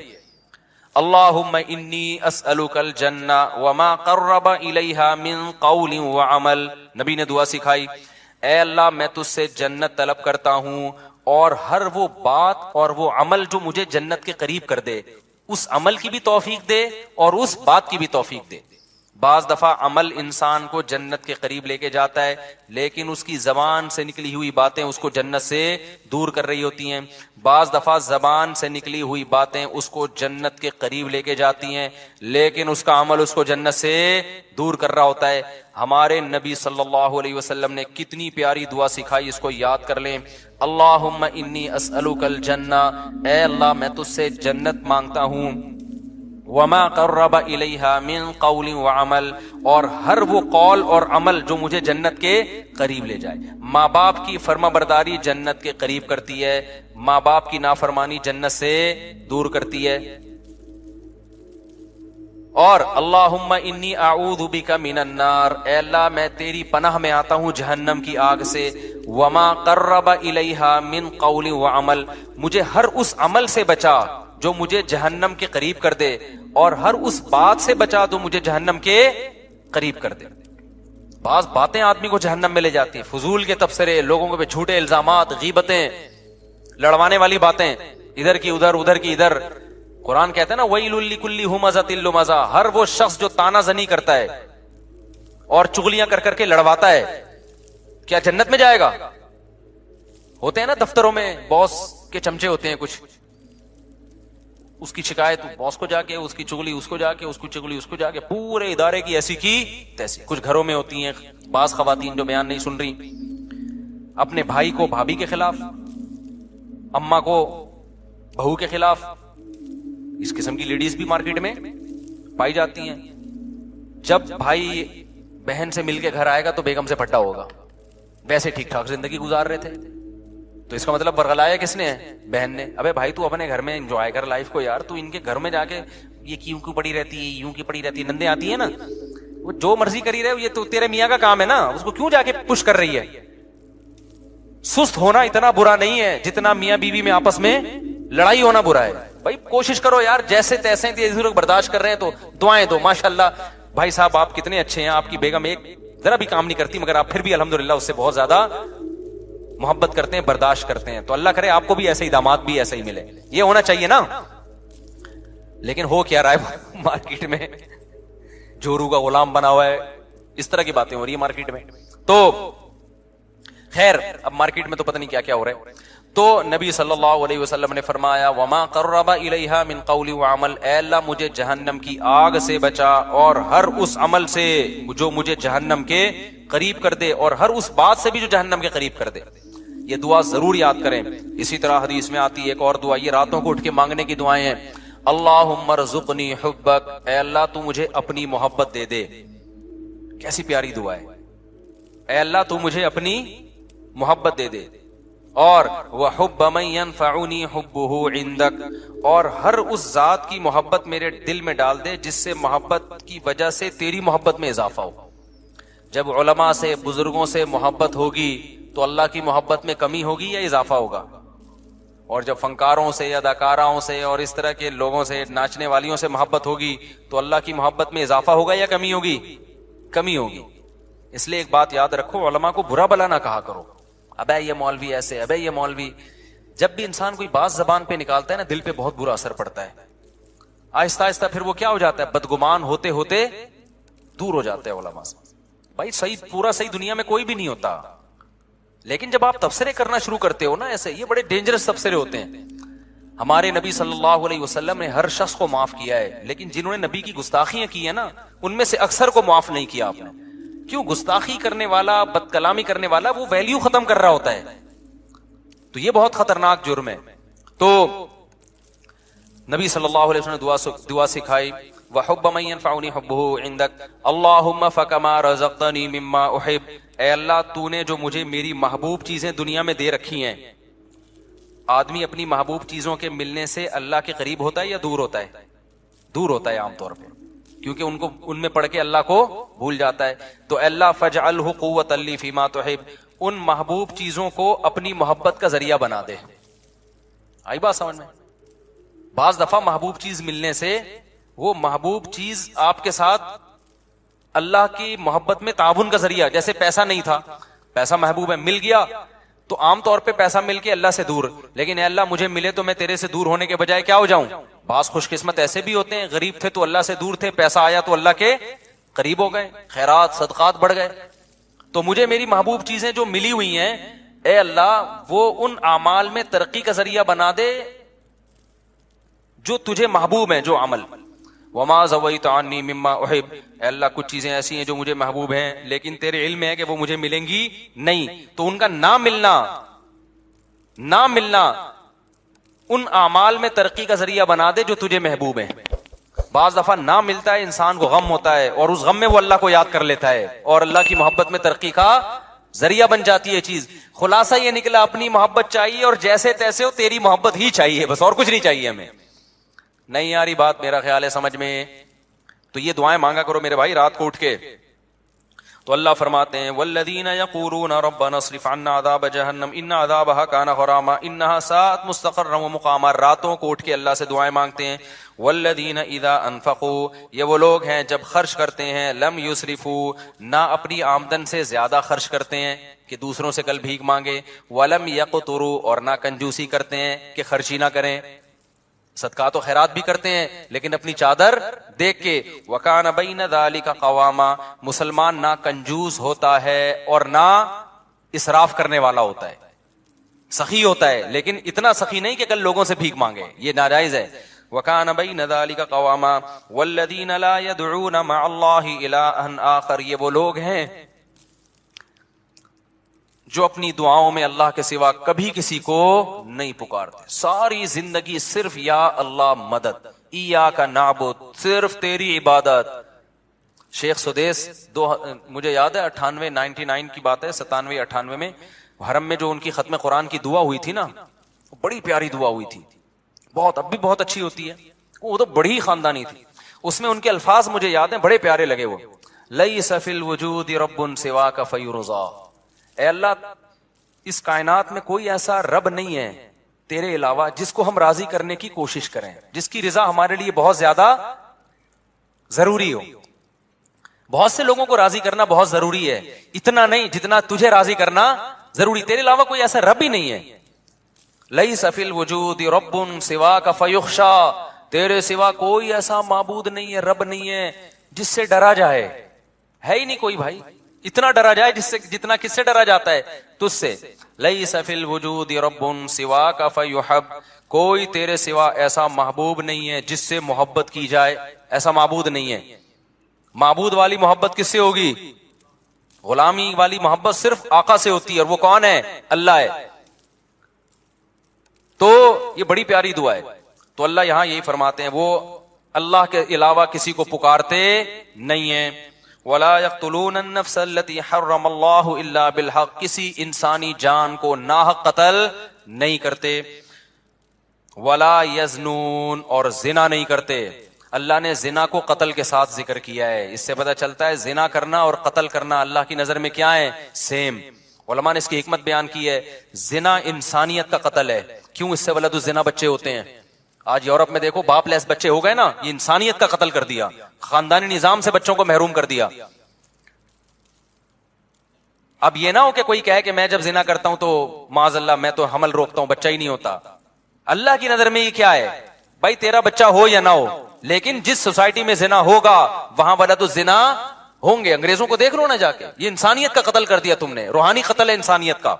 اللہم انی اسألک الجنہ وما قرب الیہا من قول وعمل، نبی نے دعا سکھائی اے اللہ میں تجھ سے جنت طلب کرتا ہوں اور ہر وہ بات اور وہ عمل جو مجھے جنت کے قریب کر دے، اس عمل کی بھی توفیق دے اور اس بات کی بھی توفیق دے. بعض دفعہ عمل انسان کو جنت کے قریب لے کے جاتا ہے لیکن اس کی زبان سے نکلی ہوئی باتیں اس کو جنت سے دور کر رہی ہوتی ہیں. بعض دفعہ زبان سے نکلی ہوئی باتیں اس کو جنت کے قریب لے کے جاتی ہیں لیکن اس کا عمل اس کو جنت سے دور کر رہا ہوتا ہے. ہمارے نبی صلی اللہ علیہ وسلم نے کتنی پیاری دعا سکھائی، اس کو یاد کر لیں. اللہم انی اسألک الجنہ، اے اللہ میں تجھ سے جنت مانگتا ہوں، وما قرب الیہا من قول وعمل، اور ہر وہ قول اور عمل جو مجھے جنت کے قریب لے جائے. ماں باپ کی فرما برداری جنت کے قریب کرتی ہے، ماں باپ کی نافرمانی جنت سے دور کرتی ہے. اور اللہم انی اعوذ بک من النار، اے اللہ میں تیری پناہ میں آتا ہوں جہنم کی آگ سے. وما قرب الیہا من قول وعمل، مجھے ہر اس عمل سے بچا جو مجھے جہنم کے قریب کر دے اور ہر اس بات سے بچا جو مجھے جہنم کے قریب کر دے. بعض باتیں آدمی کو جہنم میں لے جاتی ہیں، فضول کے تبصرے، لوگوں پہ جھوٹے الزامات، غیبتیں، لڑوانے والی باتیں، ادھر کی ادھر ادھر کی ادھر. قرآن کہتا ہے نا ویل لکل ہمزۃ لمزہ، ہر وہ شخص جو تانا زنی کرتا ہے اور چغلیاں کر کر کے لڑواتا ہے کیا جنت میں جائے گا؟ ہوتے ہیں نا دفتروں میں باس کے چمچے ہوتے ہیں کچھ، اس کی شکایت باس کو جا کے، اس کی چغلی اس کو جا کے، اس کی چغلی اس کو جا کے، پورے ادارے کی ایسی کی تیسی. کچھ گھروں میں ہوتی ہیں بعض خواتین جو بیان نہیں سن رہی، اپنے بھائی کو بھابھی کے خلاف، اماں کو بہو کے خلاف. اس قسم کی لیڈیز بھی مارکیٹ میں پائی جاتی ہیں. جب بھائی بہن سے مل کے گھر آئے گا تو بیگم سے پھٹا ہوگا، ویسے ٹھیک ٹھاک زندگی گزار رہے تھے. تو اس کا مطلب برگلایا کس نے ہے؟ بہن نے. ابے بھائی تو اپنے گھر میں انجوائے کر لائف کو یار, تو ان کے گھر میں جا کے یہ کیوں پڑی رہتی ہے, یوں کی پڑی رہتی ہے, نندیں آتی ہیں نا, وہ جو مرضی کری رہے, یہ تو تیرے میاں کا کام ہے نا, اس کو کیوں جا کے پش کر رہی ہے. سست ہونا اتنا برا نہیں ہے جتنا میاں بیوی میں آپس میں لڑائی ہونا برا ہے. بھائی کوشش کرو یار, جیسے تیسے لوگ برداشت کر رہے ہیں تو دعائیں دو. ماشاءاللہ بھائی صاحب آپ کتنے اچھے ہیں, آپ کی بیگم ایک ذرا بھی کام نہیں کرتی, مگر آپ پھر بھی الحمدللہ اس سے بہت زیادہ محبت کرتے ہیں, برداشت کرتے ہیں. تو اللہ کرے آپ کو بھی ایسے ہی داماد بھی ایسے ہی ملے, یہ ہونا چاہیے نا. لیکن ہو کیا رہا ہے مارکیٹ میں, جورو کا غلام بنا ہوا ہے, اس طرح کی باتیں ہو رہی ہیں مارکیٹ میں. تو خیر اب مارکیٹ میں تو پتہ نہیں کیا کیا ہو رہا ہے. تو نبی صلی اللہ علیہ وسلم نے فرمایا وما قرب الیہا من قول وعمل, اے اللہ مجھے جہنم کی آگ سے بچا اور ہر اس عمل سے جو مجھے جہنم کے قریب کر دے, اور ہر اس بات سے بھی جو جہنم کے قریب کر دے. یہ دعا ضرور یاد کریں. اسی طرح حدیث میں آتی ہے ایک اور دعا, یہ راتوں کو اٹھ کے مانگنے کی دعائیں ہیں. اللہم ارزقنی حبک, اے اللہ تو مجھے اپنی محبت دے دے. کیسی پیاری دعا ہے, اے اللہ تو مجھے اپنی محبت دے دے. اور وحب من ينفعنی حبہ عندک, اور ہر اس ذات کی محبت میرے دل میں ڈال دے جس سے محبت کی وجہ سے تیری محبت میں اضافہ ہو. جب علماء سے بزرگوں سے محبت ہوگی تو اللہ کی محبت میں کمی ہوگی یا اضافہ ہوگا, اور جب فنکاروں سے یا اداکاراؤں سے اور اس طرح کے لوگوں سے, ناچنے والیوں سے محبت ہوگی تو اللہ کی محبت میں اضافہ ہوگا یا کمی ہوگی؟ کمی ہوگی. اس لیے ایک بات یاد رکھو, علماء کو برا بلا نہ کہا کرو, ابے یہ مولوی ایسے, ابے یہ مولوی. جب بھی انسان کوئی بات زبان پہ نکالتا ہے نا, دل پہ بہت برا اثر پڑتا ہے. آہستہ آہستہ پھر وہ کیا ہو جاتا ہے, بدگمان ہوتے ہوتے دور ہو جاتے ہیں علماء سے. بھائی صحیح, پورا صحیح دنیا میں کوئی بھی نہیں ہوتا, لیکن جب آپ تبصرے کرنا شروع کرتے ہو نا ایسے, یہ بڑے ڈینجرس تبصرے ہوتے ہیں. ہمارے نبی صلی اللہ علیہ وسلم نے ہر شخص کو معاف کیا ہے, لیکن جنہوں نے نبی کی گستاخیاں کی ہیں نا, ان میں سے اکثر کو معاف نہیں کیا آپ نے. کیوں؟ گستاخی کرنے والا, بد کلامی کرنے والا وہ ویلیو ختم کر رہا ہوتا ہے, تو یہ بہت خطرناک جرم ہے. تو نبی صلی اللہ علیہ وسلم نے دعا سکھائی, وحب من ينفعنی حبہ عندک اللہم فکما رزقتنی مما احب, اے اللہ تو نے جو مجھے میری محبوب چیزیں دنیا میں دے رکھی ہیں. آدمی اپنی محبوب چیزوں کے ملنے سے اللہ کے قریب ہوتا ہے یا دور ہوتا ہے؟ دور ہوتا ہے عام طور پہ, کیونکہ ان میں پڑھ کے اللہ کو بھول جاتا ہے. تو اے اللہ فاجعلہ قوۃ لی فیما تحب, ان محبوب چیزوں کو اپنی محبت کا ذریعہ بنا دے. آئی بات سمجھ میں؟ بعض دفعہ محبوب چیز ملنے سے وہ محبوب چیز آپ کے ساتھ اللہ کی محبت میں تعاون کا ذریعہ, جیسے پیسہ نہیں تھا, پیسہ محبوب ہے, مل گیا تو عام طور پہ پیسہ مل کے اللہ سے دور, لیکن اے اللہ مجھے ملے تو میں تیرے سے دور ہونے کے بجائے کیا ہو جاؤں. بعض خوش قسمت ایسے بھی ہوتے ہیں, غریب تھے تو اللہ سے دور تھے, پیسہ آیا تو اللہ کے قریب ہو گئے, خیرات صدقات بڑھ گئے. تو مجھے میری محبوب چیزیں جو ملی ہوئی ہیں, اے اللہ وہ ان اعمال میں ترقی کا ذریعہ بنا دے جو تجھے محبوب ہیں, جو عمل. وما زویت عنی مما احب, اے اللہ کچھ چیزیں ایسی ہیں جو مجھے محبوب ہیں لیکن تیرے علم ہے کہ وہ مجھے ملیں گی نہیں, تو ان کا نہ ملنا ان اعمال میں ترقی کا ذریعہ بنا دے جو تجھے محبوب ہیں. بعض دفعہ نہ ملتا ہے, انسان کو غم ہوتا ہے, اور اس غم میں وہ اللہ کو یاد کر لیتا ہے, اور اللہ کی محبت میں ترقی کا ذریعہ بن جاتی ہے چیز. خلاصہ یہ نکلا, اپنی محبت چاہیے اور جیسے تیسے ہو, تیری محبت ہی چاہیے بس, اور کچھ نہیں چاہیے ہمیں. نہیں یاری بات میرا خیال ہے سمجھ میں. تو یہ دعائیں مانگا کرو میرے بھائی رات کو اٹھ کے. تو اللہ فرماتے ہیں والذین یقولون ربنا اصرف عنا عذاب جہنم ان عذابها کان غراما انها ساءت مستقرا ومقاما. راتوں کو اٹھ کے اللہ سے دعائیں مانگتے ہیں. والذین اذا انفقوا, یہ وہ لوگ ہیں جب خرچ کرتے ہیں, لم یسرفوا, نہ اپنی آمدن سے زیادہ خرچ کرتے ہیں کہ دوسروں سے کل بھیک مانگے, ولم یقتروا, اور نہ کنجوسی کرتے ہیں کہ خرچی نہ کریں, صدقات و خیرات بھی کرتے ہیں لیکن اپنی چادر دیکھ کے. وکان بین ذالک قواما, مسلمان نہ کنجوس ہوتا ہے اور نہ اسراف کرنے والا ہوتا ہے, سخی ہوتا ہے لیکن اتنا سخی نہیں کہ کل لوگوں سے بھیک مانگے, یہ ناجائز ہے. وکان بین ذالک قواما والذین لا يدعون مع اللہ الہا آخر, یہ وہ لوگ ہیں جو اپنی دعاؤں میں اللہ کے سوا کبھی کسی کو نہیں پکارتے, ساری زندگی صرف یا اللہ مدد, ایاک نعبد, صرف تیری عبادت. شیخ سدیس مجھے یاد ہے 99 کی بات ہے، 97-98 میں حرم میں جو ان کی ختم قرآن کی دعا ہوئی تھی نا، بڑی پیاری دعا ہوئی تھی، بہت اب بھی بہت اچھی ہوتی ہے، وہ تو بڑی خاندانی تھی. اس میں ان کے الفاظ مجھے یاد ہیں، بڑے پیارے لگے وہ. لیس فی الوجود رب سواک فیرضا، اے اللہ اس کائنات میں کوئی ایسا رب نہیں ہے تیرے علاوہ جس کو ہم راضی کرنے کی کوشش کریں، جس کی رضا ہمارے لیے بہت زیادہ ضروری ہو. بہت سے لوگوں کو راضی کرنا بہت ضروری ہے، اتنا نہیں جتنا تجھے راضی کرنا ضروری. تیرے علاوہ کوئی ایسا رب ہی نہیں ہے. لیس فی الوجود رب سواک فیخشا، تیرے سوا کوئی ایسا معبود نہیں ہے، رب نہیں ہے جس سے ڈرا جائے. ہے ہی نہیں کوئی بھائی، اتنا ڈرا جائے جس سے جتنا کس سے ڈرا جاتا ہے؟ تجھ سے. لیس فی الوجود رب سواک فیحب، کوئی تیرے سوا ایسا محبوب نہیں ہے جس سے محبت کی جائے، ایسا معبود نہیں ہے. معبود والی محبت کس سے ہوگی؟ غلامی والی محبت صرف آقا سے ہوتی ہے، اور وہ کون ہے؟ اللہ ہے. تو یہ بڑی پیاری دعا ہے. تو اللہ یہاں یہی فرماتے ہیں وہ اللہ کے علاوہ کسی کو پکارتے نہیں ہیں. وَلَا يَقْتُلُونَ النَّفْسَ الَّتِي حَرَّمَ اللَّهُ إِلَّا بِالْحَقِّ، کسی انسانی جان کو ناحق قتل نہیں کرتے. وَلَا يَزْنُونَ، اور زنا نہیں کرتے. اللہ نے زنا کو قتل کے ساتھ ذکر کیا ہے. اس سے پتہ چلتا ہے زنا کرنا اور قتل کرنا اللہ کی نظر میں کیا ہے؟ سیم. علماء نے اس کی حکمت بیان کی ہے. زنا انسانیت کا قتل ہے. کیوں؟ اس سے ولد الزنا بچے ہوتے ہیں. آج یورپ میں دیکھو باپ لیس بچے ہو گئے نا، یہ انسانیت کا قتل کر دیا، خاندانی نظام سے بچوں کو محروم کر دیا. اب یہ نہ ہو کہ کوئی کہے کہ میں جب زنا کرتا ہوں تو معاذ اللہ میں تو حمل روکتا ہوں، بچہ ہی نہیں ہوتا. اللہ کی نظر میں یہ کیا ہے بھائی؟ تیرا بچہ ہو یا نہ ہو، لیکن جس سوسائٹی میں زنا ہوگا وہاں ولد الزنا ہوں گے. انگریزوں کو دیکھ لو نا جا کے، یہ انسانیت کا قتل کر دیا تم نے، روحانی قتل ہے انسانیت کا.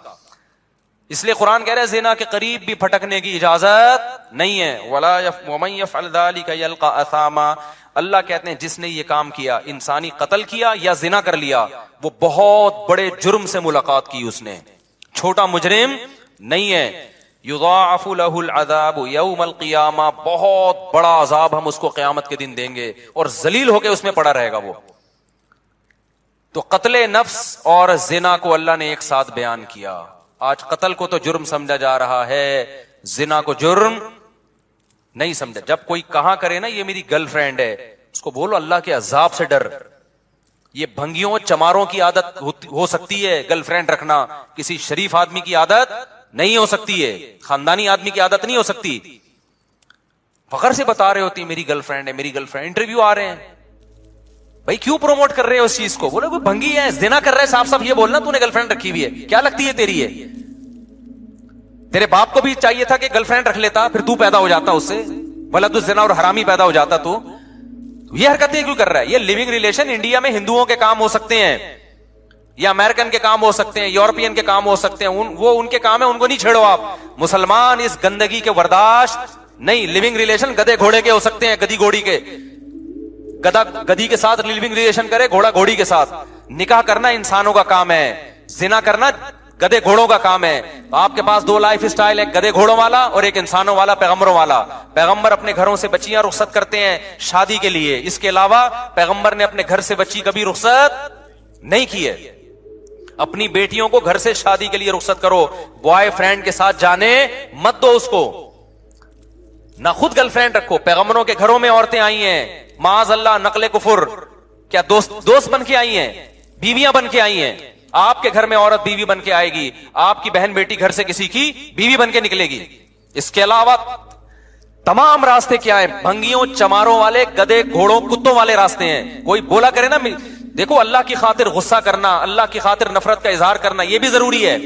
اس لیے قرآن کہہ رہا ہے زنا کے قریب بھی پھٹکنے کی اجازت نہیں ہے. وَمَن يَفْعَلْ ذَلِكَ يَلْقَ أَثَامًا، اللہ کہتے ہیں جس نے یہ کام کیا، انسانی قتل کیا یا زنا کر لیا، وہ بہت بڑے جرم سے ملاقات کی اس نے، چھوٹا مجرم نہیں ہے. یضاعف له العذاب یوم القیامہ، بہت بڑا عذاب ہم اس کو قیامت کے دن دیں گے اور ذلیل ہو کے اس میں پڑا رہے گا وہ. تو قتل نفس اور زنا کو اللہ نے ایک ساتھ بیان کیا. آج قتل کو تو جرم سمجھا جا رہا ہے، زنا کو جرم نہیں سمجھا. جب کوئی کہاں کرے نا یہ میری گرل فرینڈ ہے، اس کو بولو اللہ کے عذاب سے ڈر. یہ بھنگیوں چماروں کی عادت ہو سکتی ہے گرل فرینڈ رکھنا، کسی شریف آدمی کی عادت نہیں ہو سکتی ہے، خاندانی آدمی کی عادت نہیں ہو سکتی. فخر سے بتا رہے ہوتی میری گرل فرینڈ ہے، میری گرل فرینڈ. انٹرویو آ رہے ہیں، بھائی کیوں پروموٹ کر رہے ہو اس چیز کو؟ بولے کوئی بھنگی ہے، زنا کر رہے، صاف صاف یہ بولنا تو نے گرل فرینڈ رکھی ہوئی ہے، کیا لگتی ہے تیری ہے؟ تیرے باپ کو بھی چاہیے تھا کہ گرل فرینڈ رکھ لیتا، پھر تو پیدا ہو جاتا اس سے ولد الزنا اور حرامی پیدا ہو جاتا. تو یہ حرکتیں کیوں کر رہا ہے؟ یہ لیونگ ریلیشن انڈیا میں ہندوؤں کے کام ہو سکتے ہیں، یا امریکن کے کام ہو سکتے ہیں، یورپین کے کام ہو سکتے ہیں، وہ ان کے کام ہے، ان کو نہیں چھیڑو آپ. مسلمان اس گندگی کے برداشت نہیں. لیونگ ریلیشن گدے گھوڑے کے ہو سکتے ہیں، گدی گھوڑی کے، گدا گدی کے ساتھ لیونگ ریلیشن کرے، گھوڑا گھوڑی کے ساتھ. نکاح کرنا انسانوں کا کام ہے، زنا کرنا گدے گھوڑوں کا کام ہے. آپ کے پاس دو لائف سٹائل، ایک گدے گھوڑوں والا اور ایک انسانوں والا، پیغمبروں والا. پیغمبر اپنے گھروں سے بچیاں رخصت کرتے ہیں شادی کے لیے، اس کے علاوہ پیغمبر نے اپنے گھر سے بچی کبھی رخصت نہیں کی ہے. اپنی بیٹیوں کو گھر سے شادی کے لیے رخصت کرو، بوائے فرینڈ کے ساتھ جانے مت دو اس کو، نہ خود گرل فرینڈ رکھو. پیغمبروں کے گھروں میں عورتیں آئی ہیں، معاذ اللہ نقل کفر، کیا دوست بن کے آئی ہیں، بیویاں بن کے آئی ہیں. آپ کے گھر میں عورت بیوی بن کے آئے گی، آپ کی بہن بیٹی گھر سے کسی کی بیوی بن کے نکلے گی. اس کے علاوہ تمام راستے کیا ہیں؟ بھنگیوں چماروں والے، گدے گھوڑوں کتوں والے راستے ہیں. کوئی بولا کرے نا، دیکھو اللہ کی خاطر غصہ کرنا، اللہ کی خاطر نفرت کا اظہار کرنا یہ بھی ضروری ہے.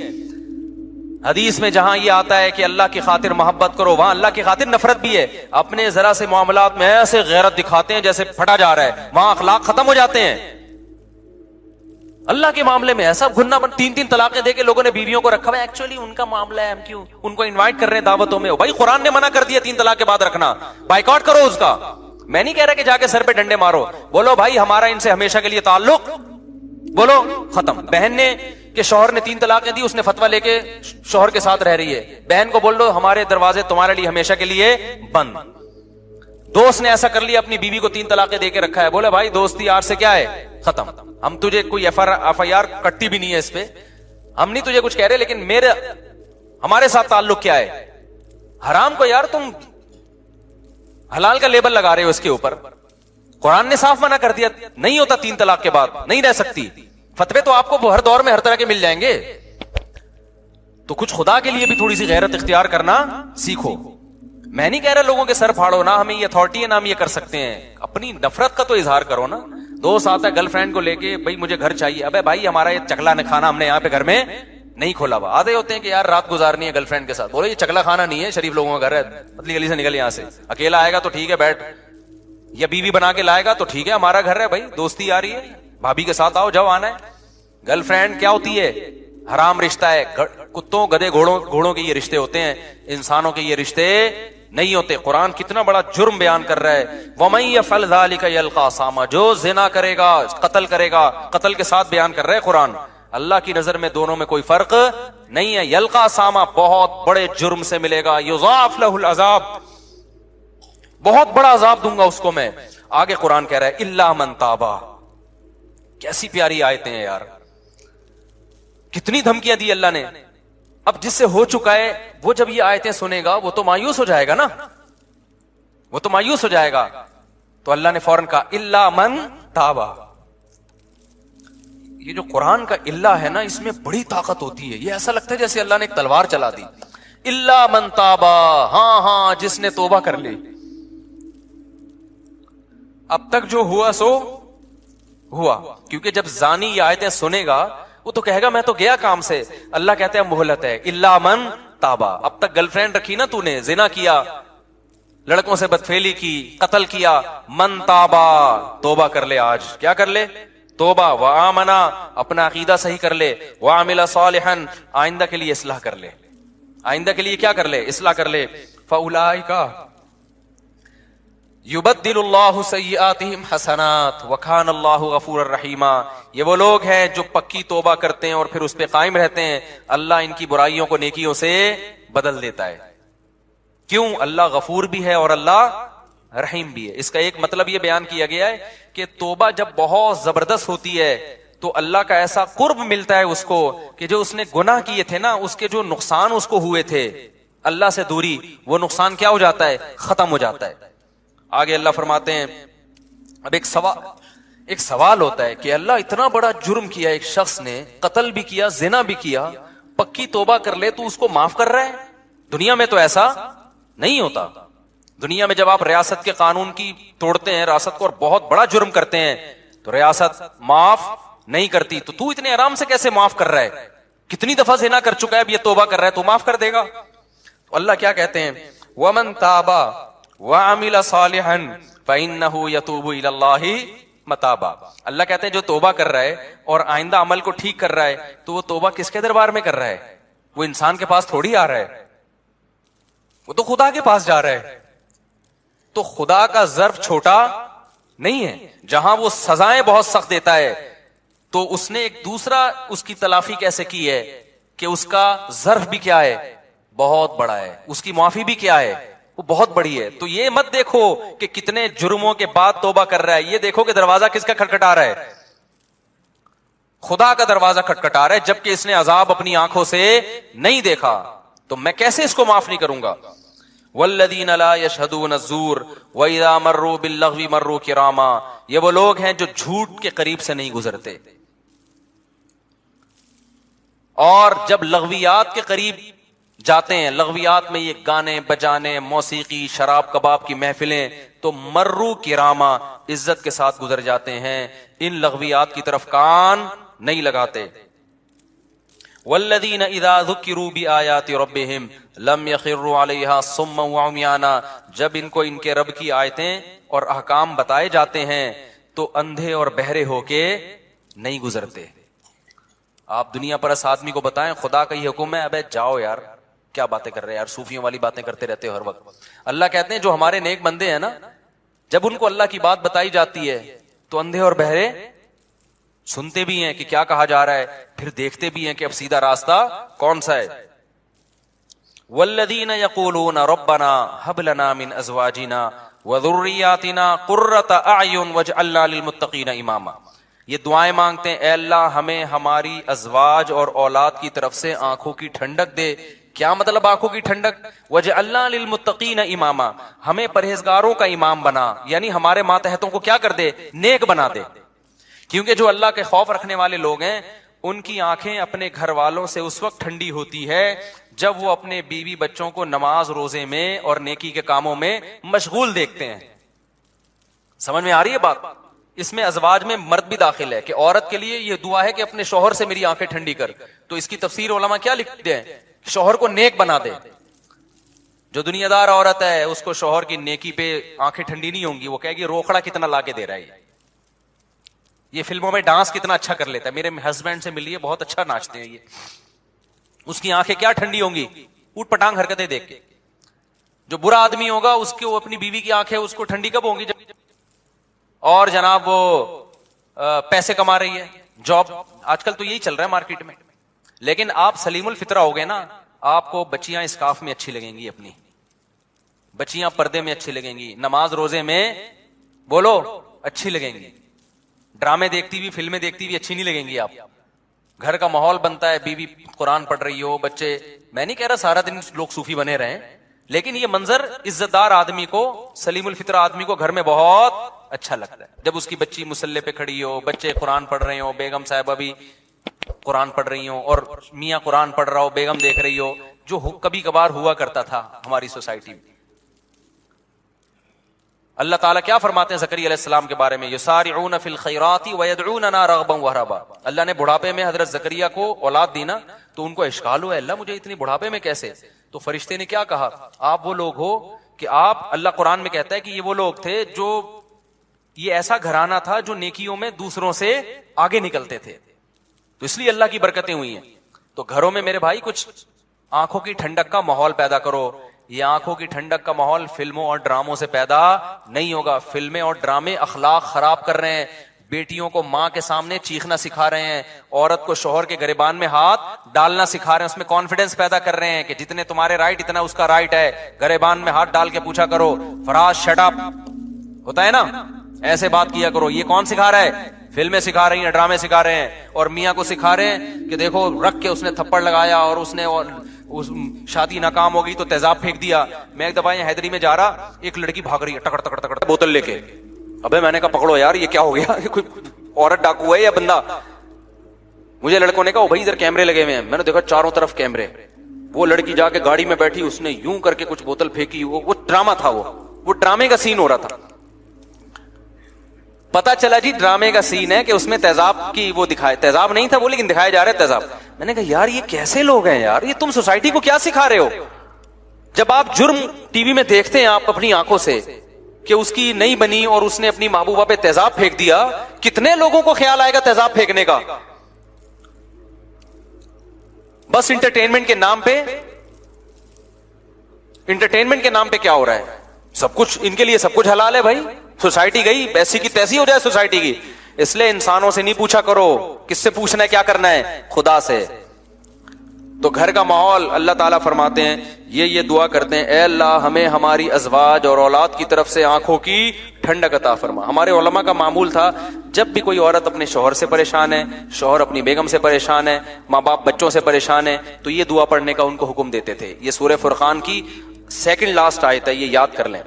حدیث میں جہاں یہ آتا ہے کہ اللہ کی خاطر محبت کرو، وہاں اللہ کی خاطر نفرت بھی ہے. اپنے ذرا سے معاملات میں ایسے غیرت دکھاتے ہیں جیسے پھٹا جا رہا ہے، وہاں اخلاق ختم ہو جاتے ہیں. اللہ کے معاملے میں ایسا گھننا بن، 3 طلاقیں دے کے لوگوں نے بیویوں کو رکھا ہوا ہے. ایکچولی ان کا معاملہ ہے، ہم کیوں ان کو انوائٹ کر رہے ہیں دعوتوں میں؟ بھائی قرآن نے منع کر دیا 3 طلاق کے بعد رکھنا، بائیکاٹ کرو اس کا. میں نہیں کہہ رہا کہ جا کے سر پہ ڈنڈے مارو، بولو بھائی ہمارا ان سے ہمیشہ کے لیے تعلق، بولو ختم. بہن نے کہ شوہر نے 3 طلاقیں دی، اس نے فتویٰ لے کے شوہر کے ساتھ رہ رہی ہے، بہن کو بول دو ہمارے دروازے تمہارے لیے ہمیشہ کے لیے بند. دوست نے ایسا کر لیا اپنی بیوی کو 3 طلاقیں دے کے رکھا ہے, بولا بھائی دوستی یار سے کیا ہے, ختم, ہم تجھے کوئی ایف آئی آر کٹتی بھی نہیں ہے اس پہ, ہم نہیں تجھے کچھ کہہ رہے, لیکن ہمارے ساتھ تعلق کیا ہے, حرام کو یار تم حلال کا لیبل لگا رہے ہو اس کے اوپر. قرآن نے صاف منع کر دیا, نہیں ہوتا 3 طلاق کے بعد, نہیں رہ سکتی. فتوے تو آپ کو ہر دور میں ہر طرح کے مل جائیں گے, تو کچھ خدا کے لیے بھی تھوڑی سی غیرت اختیار کرنا سیکھو. میں نہیں کہہ رہا لوگوں کے سر پھاڑو, نہ ہمیں یہ اتھارٹی ہے نہ ہم یہ کر سکتے ہیں, اپنی نفرت کا تو اظہار کرو نا. دوست آتا ہے گرل فرینڈ کو لے کے, بھائی مجھے گھر چاہیے, ابے بھائی ہمارا یہ چکلا کھانا ہم نے یہاں پہ گھر میں نہیں کھولا ہوا. آدھے ہوتے ہیں کہ یار رات گزارنی ہے گرل فرینڈ کے ساتھ, بولے یہ چکلا کھانا نہیں ہے, شریف لوگوں کا گھر ہے, پتلی گلی سے نکل یہاں سے, اکیلا آئے گا تو ٹھیک ہے بیٹھ, یا بیوی بنا کے لائے گا تو ٹھیک ہے, ہمارا گھر ہے بھائی, دوستی آ رہی ہے, بھابھی کے ساتھ آؤ جب آنا ہے. گرل فرینڈ کیا ہوتی ہے, حرام رشتہ ہے, کتوں گدے گھوڑوں کے یہ رشتے ہوتے ہیں, انسانوں کے یہ رشتے نہیں ہوتے. قرآن کتنا بڑا جرم بیان کر رہا ہے, وَمَن يَفْعَلْ ذَلِكَ يَلْقَى أَثَامًا, جو زنا کرے گا قتل کرے گا, قتل کے ساتھ بیان کر رہا ہے قرآن. اللہ کی نظر میں دونوں میں کوئی فرق نہیں ہے. یلقا أثاما, بہت بڑے جرم سے ملے گا. یضاعف له العذاب, بہت بڑا عذاب دوں گا اس کو میں. آگے قرآن کہہ رہا ہے الا من تابا. کیسی پیاری آیتیں ہیں یار, کتنی دھمکیاں دی اللہ نے. اب جس سے ہو چکا ہے وہ جب یہ آیتیں سنے گا وہ تو مایوس ہو جائے گا نا, وہ تو مایوس ہو جائے گا. تو اللہ نے فوراً کہا الا من تابا. یہ جو قرآن کا اللہ ہے نا, اس میں بڑی طاقت ہوتی ہے. یہ ایسا لگتا ہے جیسے اللہ نے ایک تلوار چلا دی. الا من تابا, ہاں جس نے توبہ کر لی. اب تک جو ہوا سو ہوا, کیونکہ جب زانی یہ آیتیں سنے گا وہ تو کہے گا میں تو گیا کام سے. اللہ کہتے ہیں مہلت ہے, الا من تابا. اب تک گرل فرینڈ رکھی نا تو نے, زنا کیا, لڑکوں سے بدفعلی کی, قتل کیا, من تابا, توبہ کر لے آج. کیا کر لے؟ توبہ. وآمنا, اپنا عقیدہ صحیح کر لے. وعمل صالحا, آئندہ کے لیے اصلاح کر لے. آئندہ کے لیے کیا کر لے؟ اصلاح کر لے. فاولئک یبدل اللہ سیئاتہم حسنات وکان اللہ غفورا رحیما. یہ وہ لوگ ہیں جو پکی توبہ کرتے ہیں اور پھر اس پہ قائم رہتے ہیں. اللہ ان کی برائیوں کو نیکیوں سے بدل دیتا ہے. کیوں؟ اللہ غفور بھی ہے اور اللہ رحیم بھی ہے. اس کا ایک مطلب یہ بیان کیا گیا ہے کہ توبہ جب بہت زبردست ہوتی ہے تو اللہ کا ایسا قرب ملتا ہے اس کو کہ جو اس نے گناہ کیے تھے نا, اس کے جو نقصان اس کو ہوئے تھے, اللہ سے دوری, وہ نقصان کیا ہو جاتا ہے؟ ختم ہو جاتا ہے. آگے اللہ فرماتے ہیں, اب ایک سوال ہوتا ہے کہ اللہ اتنا بڑا جرم کیا ایک شخص نے, قتل بھی کیا, زنا بھی کیا, پکی توبہ کر لے تو اس کو معاف کر رہا ہے. دنیا میں تو ایسا نہیں ہوتا. دنیا میں جب آپ ریاست کے قانون کی توڑتے ہیں, ریاست کو اور بہت بڑا جرم کرتے ہیں, تو ریاست معاف نہیں کرتی. تو اتنے آرام سے کیسے معاف کر رہا ہے؟ کتنی دفعہ زنا کر چکا ہے, اب یہ توبہ کر رہا ہے تو معاف کر دے گا. تو اللہ کیا کہتے ہیں, وَمَن تَابَ وَعَمِلَ صَالِحًا فَإِنَّهُ يَتُوبُ إِلَى اللَّهِ مَتَابًا. اللہ کہتے ہیں جو توبہ کر رہا ہے اور آئندہ عمل کو ٹھیک کر رہا ہے تو وہ توبہ کس کے دربار میں کر رہا ہے؟ وہ انسان کے پاس تھوڑی آ رہا ہے, وہ تو خدا کے پاس جا رہا ہے. تو خدا کا ظرف چھوٹا نہیں ہے. جہاں وہ سزائیں بہت سخت دیتا ہے تو اس نے ایک دوسرا اس کی تلافی کیسے کی ہے کہ اس کا ظرف بھی کیا ہے؟ بہت بڑا ہے. اس کی معافی بھی کیا ہے؟ وہ بہت بڑی ہے. تو یہ مت دیکھو کہ کتنے جرموں کے بعد توبہ کر رہا ہے, یہ دیکھو کہ دروازہ کس کا کھٹکھٹا رہا ہے؟ خدا کا دروازہ کھٹکھٹا رہا ہے, جبکہ اس نے عذاب اپنی آنکھوں سے نہیں دیکھا. تو میں کیسے اس کو معاف نہیں کروں گا؟ والذین لا یشہدون الزور واذا مروا باللغو مروا کراما. یہ وہ لوگ ہیں جو جھوٹ کے قریب سے نہیں گزرتے, اور جب لغویات کے قریب جاتے ہیں, لغویات میں یہ گانے بجانے, موسیقی, شراب کباب کی محفلیں, تو مرو کراما, عزت کے ساتھ گزر جاتے ہیں. ان لغویات کی طرف کان نہیں لگاتے. والذین اذا ذکروا بآیات ربہم لم یخروا علیہا صما وعمیانا. جب ان کو ان کے رب کی آیتیں اور احکام بتائے جاتے ہیں تو اندھے اور بہرے ہو کے نہیں گزرتے. آپ دنیا پرست آدمی کو بتائیں خدا کا یہ حکم ہے, ابے جاؤ یار, کیا باتیں کر رہے ہیں یار, صوفیوں والی باتیں کرتے رہتے ہو ہر وقت. اللہ کہتے ہیں جو ہمارے نیک بندے ہیں نا, جب ان کو اللہ کی بات بتائی جاتی ہے تو اندھے اور بہرے سنتے بھی ہیں کہ کیا کہا جا رہا ہے, پھر دیکھتے بھی ہیں کہ اب سیدھا راستہ کون سا ہے. والذین یقولون ربنا هب لنا من ازواجنا وذریاتنا قرۃ اعین واجعلنا للمتقین اماما. یہ دعائیں مانگتے ہیں, اے اللہ ہمیں ہماری ازواج اور اولاد کی طرف سے آنکھوں کی ٹھنڈک دے. کیا مطلب آنکھوں کی ٹھنڈک؟ وجعلنا للمتقین اماما, ہمیں پرہیزگاروں کا امام بنا, یعنی ہمارے ماتحتوں کو کیا کر دے, نیک بنا دے. کیونکہ جو اللہ کے خوف رکھنے والے لوگ ہیں ان کی آنکھیں اپنے گھر والوں سے اس وقت ٹھنڈی ہوتی ہے جب وہ اپنے بیوی بچوں کو نماز روزے میں اور نیکی کے کاموں میں مشغول دیکھتے ہیں. سمجھ میں آ رہی ہے بات؟ اس میں ازواج میں مرد بھی داخل ہے کہ عورت کے لیے یہ دعا ہے کہ اپنے شوہر سے میری آنکھیں ٹھنڈی کر. تو اس کی تفسیر علماء کیا لکھتے ہیں؟ شوہر کو نیک بنا دے. جو دنیا دار عورت ہے اس کو شوہر کی نیکی پہ آنکھیں ٹھنڈی نہیں ہوں گی, وہ کہے گی روکڑا کتنا لا کے دے رہا ہے, یہ فلموں میں ڈانس کتنا اچھا کر لیتا ہے, میرے ہسبینڈ سے ملیے بہت اچھا ناچتے ہیں یہ. اس کی آنکھیں کیا ٹھنڈی ہوں گی؟ اوٹ پٹانگ حرکتیں دیکھ کے. جو برا آدمی ہوگا اس کی وہ اپنی بیوی کی آنکھیں اس کو ٹھنڈی کب ہوں گی؟ اور جناب وہ پیسے کما رہی ہے, جاب, آج کل تو یہی چل رہا ہے مارکیٹ میں. لیکن آپ سلیم الفطرہ ہو گئے نا, آپ کو بچیاں اسکارف میں اچھی لگیں گی, اپنی بچیاں پردے میں اچھی لگیں گی, نماز روزے میں بولو اچھی لگیں گی, ڈرامے دیکھتی ہوئی فلمیں دیکھتی ہوئی اچھی نہیں لگیں گی. آپ گھر کا ماحول بنتا ہے, بیوی قرآن پڑھ رہی ہو, بچے, میں نہیں کہہ رہا سارا دن لوگ صوفی بنے رہے, لیکن یہ منظر عزت دار آدمی کو, سلیم الفطرہ آدمی کو گھر میں بہت اچھا لگتا ہے. جب اس کی بچی مصلی پہ کھڑی ہو, بچے قرآن پڑھ رہے ہو, بیگم صاحبہ بھی قرآن پڑھ رہی ہوں اور میاں قرآن پڑھ رہا ہو, بیگم دیکھ رہی ہو, جو کبھی کبھار ہوا کرتا تھا ہماری سوسائٹی میں. اللہ تعالیٰ کیا فرماتے ہیں زکریا علیہ السلام کے بارے میں؟ یسارعون فی الخیرات ویدعوننا رغبا ورہبا. اللہ نے بڑھاپے میں حضرت زکریا کو اولاد دی نا, تو ان کو اشکال ہوا, اللہ مجھے اتنی بڑھاپے میں کیسے؟ تو فرشتے نے کیا کہا, آپ وہ لوگ ہو کہ آپ, اللہ قرآن میں کہتا ہے کہ یہ وہ لوگ تھے جو, یہ ایسا گھرانہ تھا جو نیکیوں میں دوسروں سے آگے نکلتے تھے, تو اس لیے اللہ کی برکتیں ہوئی ہیں. تو گھروں میں میرے بھائی کچھ آنکھوں کی ٹھنڈک کا ماحول پیدا کرو. یہ آنکھوں کی ٹھنڈک کا ماحول فلموں اور ڈراموں سے پیدا نہیں ہوگا. فلمیں اور ڈرامے اخلاق خراب کر رہے ہیں, بیٹیوں کو ماں کے سامنے چیخنا سکھا رہے ہیں, عورت کو شوہر کے گریبان میں ہاتھ ڈالنا سکھا رہے ہیں, اس میں کانفیڈنس پیدا کر رہے ہیں کہ جتنے تمہارے رائٹ اتنا اس کا رائٹ ہے. گریبان میں ہاتھ ڈال کے پوچھا کرو, فراز شٹ اپ, ہوتا ہے نا, ایسے بات کیا کرو. یہ کون سکھا رہا ہے؟ فلمیں سکھا رہی ہیں, ڈرامے سکھا رہے ہیں, اور میاں کو سکھا رہے ہیں کہ دیکھو رکھ کے اس نے تھپڑ لگایا اور اس نے شادی ناکام ہو گئی تو تیزاب پھینک دیا. میں ایک دفعہ یہاں حیدری میں جا رہا, ایک لڑکی بھاگ رہی ہے ٹکڑ ٹکڑ ٹکڑ بوتل لے کے. ابے میں نے کہا پکڑو یار, یہ کیا ہو گیا, کوئی عورت ڈاکو ہے یا بندہ؟ مجھے لڑکوں نے کہا بھائی ادھر کیمرے لگے ہوئے ہیں. میں نے دیکھا چاروں طرف کیمرے. وہ لڑکی جا کے گاڑی میں بیٹھی, اس نے یوں کر کے کچھ بوتل پھینکی. وہ ڈرامہ تھا, وہ ڈرامے کا سین ہو رہا تھا. پتا چلا جی ڈرامے کا سین ہے کہ اس میں تیزاب کی وہ دکھائے, تیزاب نہیں تھا وہ لیکن دکھایا جا رہا ہے تیزاب. میں نے کہا یار یہ کیسے لوگ ہیں یار, یہ تم سوسائٹی کو کیا سکھا رہے ہو؟ جب آپ جرم ٹی وی میں دیکھتے ہیں آپ اپنی آنکھوں سے کہ اس کی نہیں بنی اور اس نے اپنی محبوبہ پہ تیزاب پھینک دیا, کتنے لوگوں کو خیال آئے گا تیزاب پھینکنے کا؟ بس انٹرٹینمنٹ کے نام پہ, انٹرٹینمنٹ کے نام پہ کیا ہو رہا ہے؟ سب کچھ ان کے لیے سب کچھ حلال ہے بھائی. سوسائٹی گئی ایسی کی تیسی ہو جائے سوسائٹی کی. اس لیے انسانوں سے نہیں پوچھا کرو, کس سے پوچھنا ہے, کیا کرنا ہے, خدا سے. تو گھر کا ماحول اللہ تعالیٰ فرماتے ہیں, یہ دعا کرتے ہیں, اے اللہ ہمیں ہماری ازواج اور اولاد کی طرف سے آنکھوں کی ٹھنڈک عطا فرما. ہمارے علماء کا معمول تھا, جب بھی کوئی عورت اپنے شوہر سے پریشان ہے, شوہر اپنی بیگم سے پریشان ہے, ماں باپ بچوں سے پریشان ہے, تو یہ دعا پڑھنے کا ان کو حکم دیتے تھے. یہ سورہ فرقان کی سیکنڈ لاسٹ آیت ہے, یہ یاد کر لیں.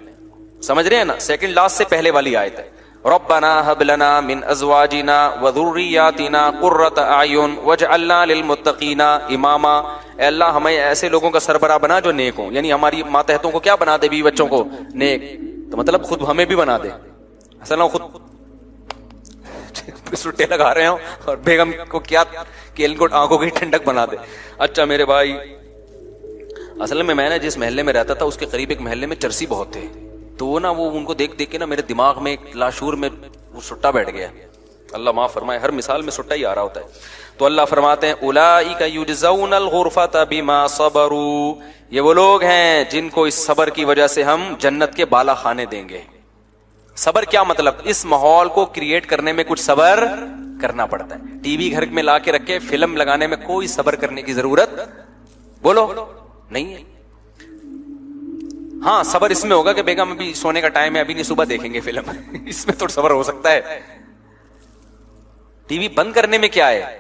سمجھ رہے ہیں نا, سیکنڈ لاسٹ سے پہلے والی آیت ہے. ربنا هب لنا من ازواجنا وذرياتنا قرة اعين واجعلنا للمتقين اماما. اے اللہ ہمیں ایسے لوگوں کا سربراہ بنا جو نیک ہوں, یعنی ہماری ماتحتوں کو کیا بنا دے, بیوی بچوں کو نیک. تو مطلب خود ہمیں بھی بنا دے. اصل میں خود سٹے لگا رہے ہوں اور بیگم کو کیا کہ ان کو آنکھوں کی ٹھنڈک بنا دے. اچھا میرے بھائی, اصل میں نے جس محلے میں رہتا تھا اس کے قریب ایک محلے میں چرسی بہت تھے, تو وہ نا وہ ان کو دیکھ دیکھ کے نا میرے دماغ میں لاشور میں وہ سٹا بیٹھ گیا. اللہ معاف فرمائے, ہر مثال میں سٹا ہی آ رہا ہوتا ہے. تو اللہ فرماتے ہیں اولئک یجزون الغرفۃ بما صبروا, یہ وہ لوگ ہیں جن کو اس صبر کی وجہ سے ہم جنت کے بالا خانے دیں گے. صبر کیا مطلب؟ اس ماحول کو کریٹ کرنے میں کچھ صبر کرنا پڑتا ہے. ٹی وی گھر میں لا کے رکھے, فلم لگانے میں کوئی صبر کرنے کی ضرورت بولو نہیں ہے. ہاں صبر اس میں ہوگا کہ بیگم ابھی سونے کا ٹائم ہے, ابھی نہیں, صبح دیکھیں گے فلم اس میں تو صبر ہو سکتا ہے. ٹی وی بند کرنے میں کیا ہے؟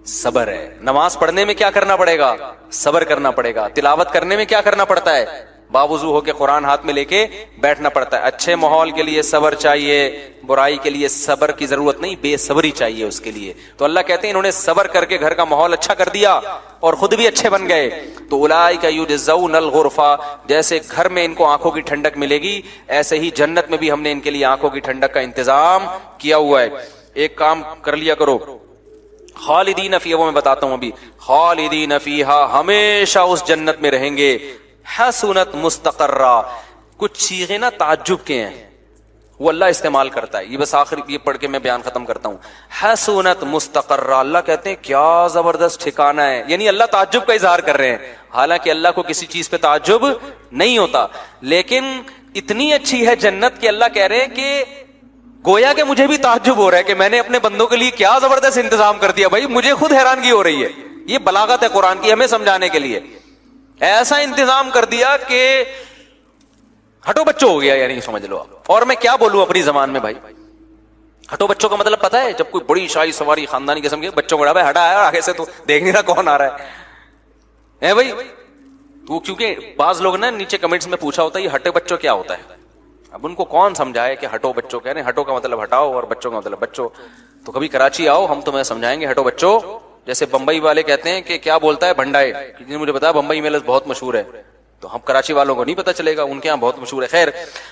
صبر ہے. نماز پڑھنے میں کیا کرنا پڑے گا؟ صبر کرنا پڑے گا. تلاوت کرنے میں کیا کرنا پڑتا ہے؟ باوضو ہو کے قرآن ہاتھ میں لے کے بیٹھنا پڑتا ہے. اچھے ماحول کے لیے صبر چاہیے, برائی کے لیے صبر کی ضرورت نہیں, بے صبری چاہیے اس کے لیے. تو اللہ کہتے ہیں انہوں نے صبر کر کے گھر کا ماحول اچھا کر دیا اور خود بھی اچھے بن گئے. تو اولئک یجزون الغرفہ, جیسے گھر میں ان کو آنکھوں کی ٹھنڈک ملے گی, ایسے ہی جنت میں بھی ہم نے ان کے لیے آنکھوں کی ٹھنڈک کا انتظام کیا ہوا ہے. ایک کام کر لیا کرو, خالدین فیہا, وہ میں بتاتا ہوں ابھی, خالدین فیہا, ہمیشہ اس جنت میں رہیں گے. حسنت مستقرہ, کچھ صیغے نا تعجب کے ہیں, وہ اللہ استعمال کرتا ہے. یہ بس آخر یہ پڑھ کے میں بیان ختم کرتا ہوں. حسنت مستقرہ, اللہ کہتے ہیں کیا زبردست ٹھکانہ ہے, یعنی اللہ تعجب کا اظہار کر رہے ہیں. حالانکہ اللہ کو کسی چیز پہ تعجب نہیں ہوتا, لیکن اتنی اچھی ہے جنت کہ اللہ کہہ رہے ہیں کہ گویا کہ مجھے بھی تعجب ہو رہا ہے کہ میں نے اپنے بندوں کے لیے کیا زبردست انتظام کر دیا. بھائی مجھے خود حیرانگی ہو رہی ہے. یہ بلاغت ہے قرآن کی ہمیں سمجھانے کے لیے. ایسا انتظام کر دیا کہ ہٹو بچوں ہو گیا, یعنی سمجھ لو آپ. اور میں کیا بولوں اپنی زبان میں بھائی, ہٹو بچوں کا مطلب پتا ہے؟ جب کوئی بڑی شاہی سواری خاندانی قسم کے بچوں کو ہٹا ہے, آگے سے تو دیکھ نہیں رہا کون آ رہا ہے بھائی. تو کیونکہ بعض لوگ نے نیچے کمنٹس میں پوچھا ہوتا ہے یہ ہٹے بچوں کیا ہوتا ہے. اب ان کو کون سمجھائے کہ ہٹو بچوں کہہ رہے ہیں, ہٹو کا مطلب ہٹاؤ اور بچوں کا مطلب بچوں. تو کبھی کراچی آؤ, ہم تمہیں سمجھائیں گے ہٹو بچوں. جیسے بمبئی والے کہتے ہیں کہ کیا بولتا ہے بھنڈائے, کسی نے مجھے بتایا بمبئی میں لفظ بہت مشہور ہے, تو ہم کراچی والوں کو نہیں پتا چلے گا, ان کے یہاں بہت مشہور ہے. خیر,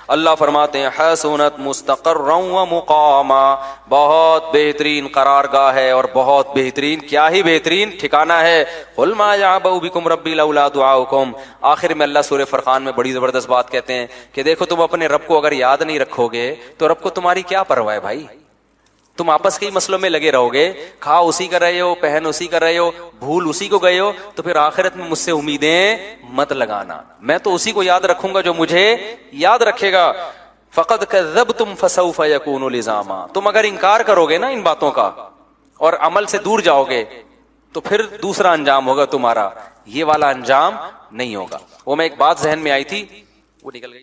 اللہ فرماتے ہیں حسنت مستقرا و مقاما, بہت بہترین قرارگاہ ہے اور بہت بہترین, کیا ہی بہترین ٹھکانہ ہے. قل ما یعبأ بکم ربی لولا دعاؤکم. آخر میں اللہ سورہ فرقان میں بڑی زبردست بات کہتے ہیں کہ دیکھو تم اپنے رب کو اگر یاد نہیں رکھو گے تو رب کو تمہاری کیا پرواہ ہے بھائی. تم آپس کے ہی مسئلوں میں لگے رہو گے, کھا اسی کر رہے ہو, پہن اسی کر رہے ہو, بھول اسی کو گئے ہو, تو پھر آخرت میں مجھ سے امیدیں مت لگانا. میں تو اسی کو یاد رکھوں گا جو مجھے یاد رکھے گا. فقد کذبتم فسوف یکون لزاما. تم اگر انکار کرو گے نا ان باتوں کا اور عمل سے دور جاؤ گے تو پھر دوسرا انجام ہوگا تمہارا, یہ والا انجام نہیں ہوگا. وہ میں ایک بات ذہن میں آئی تھی, وہ نکل گئی.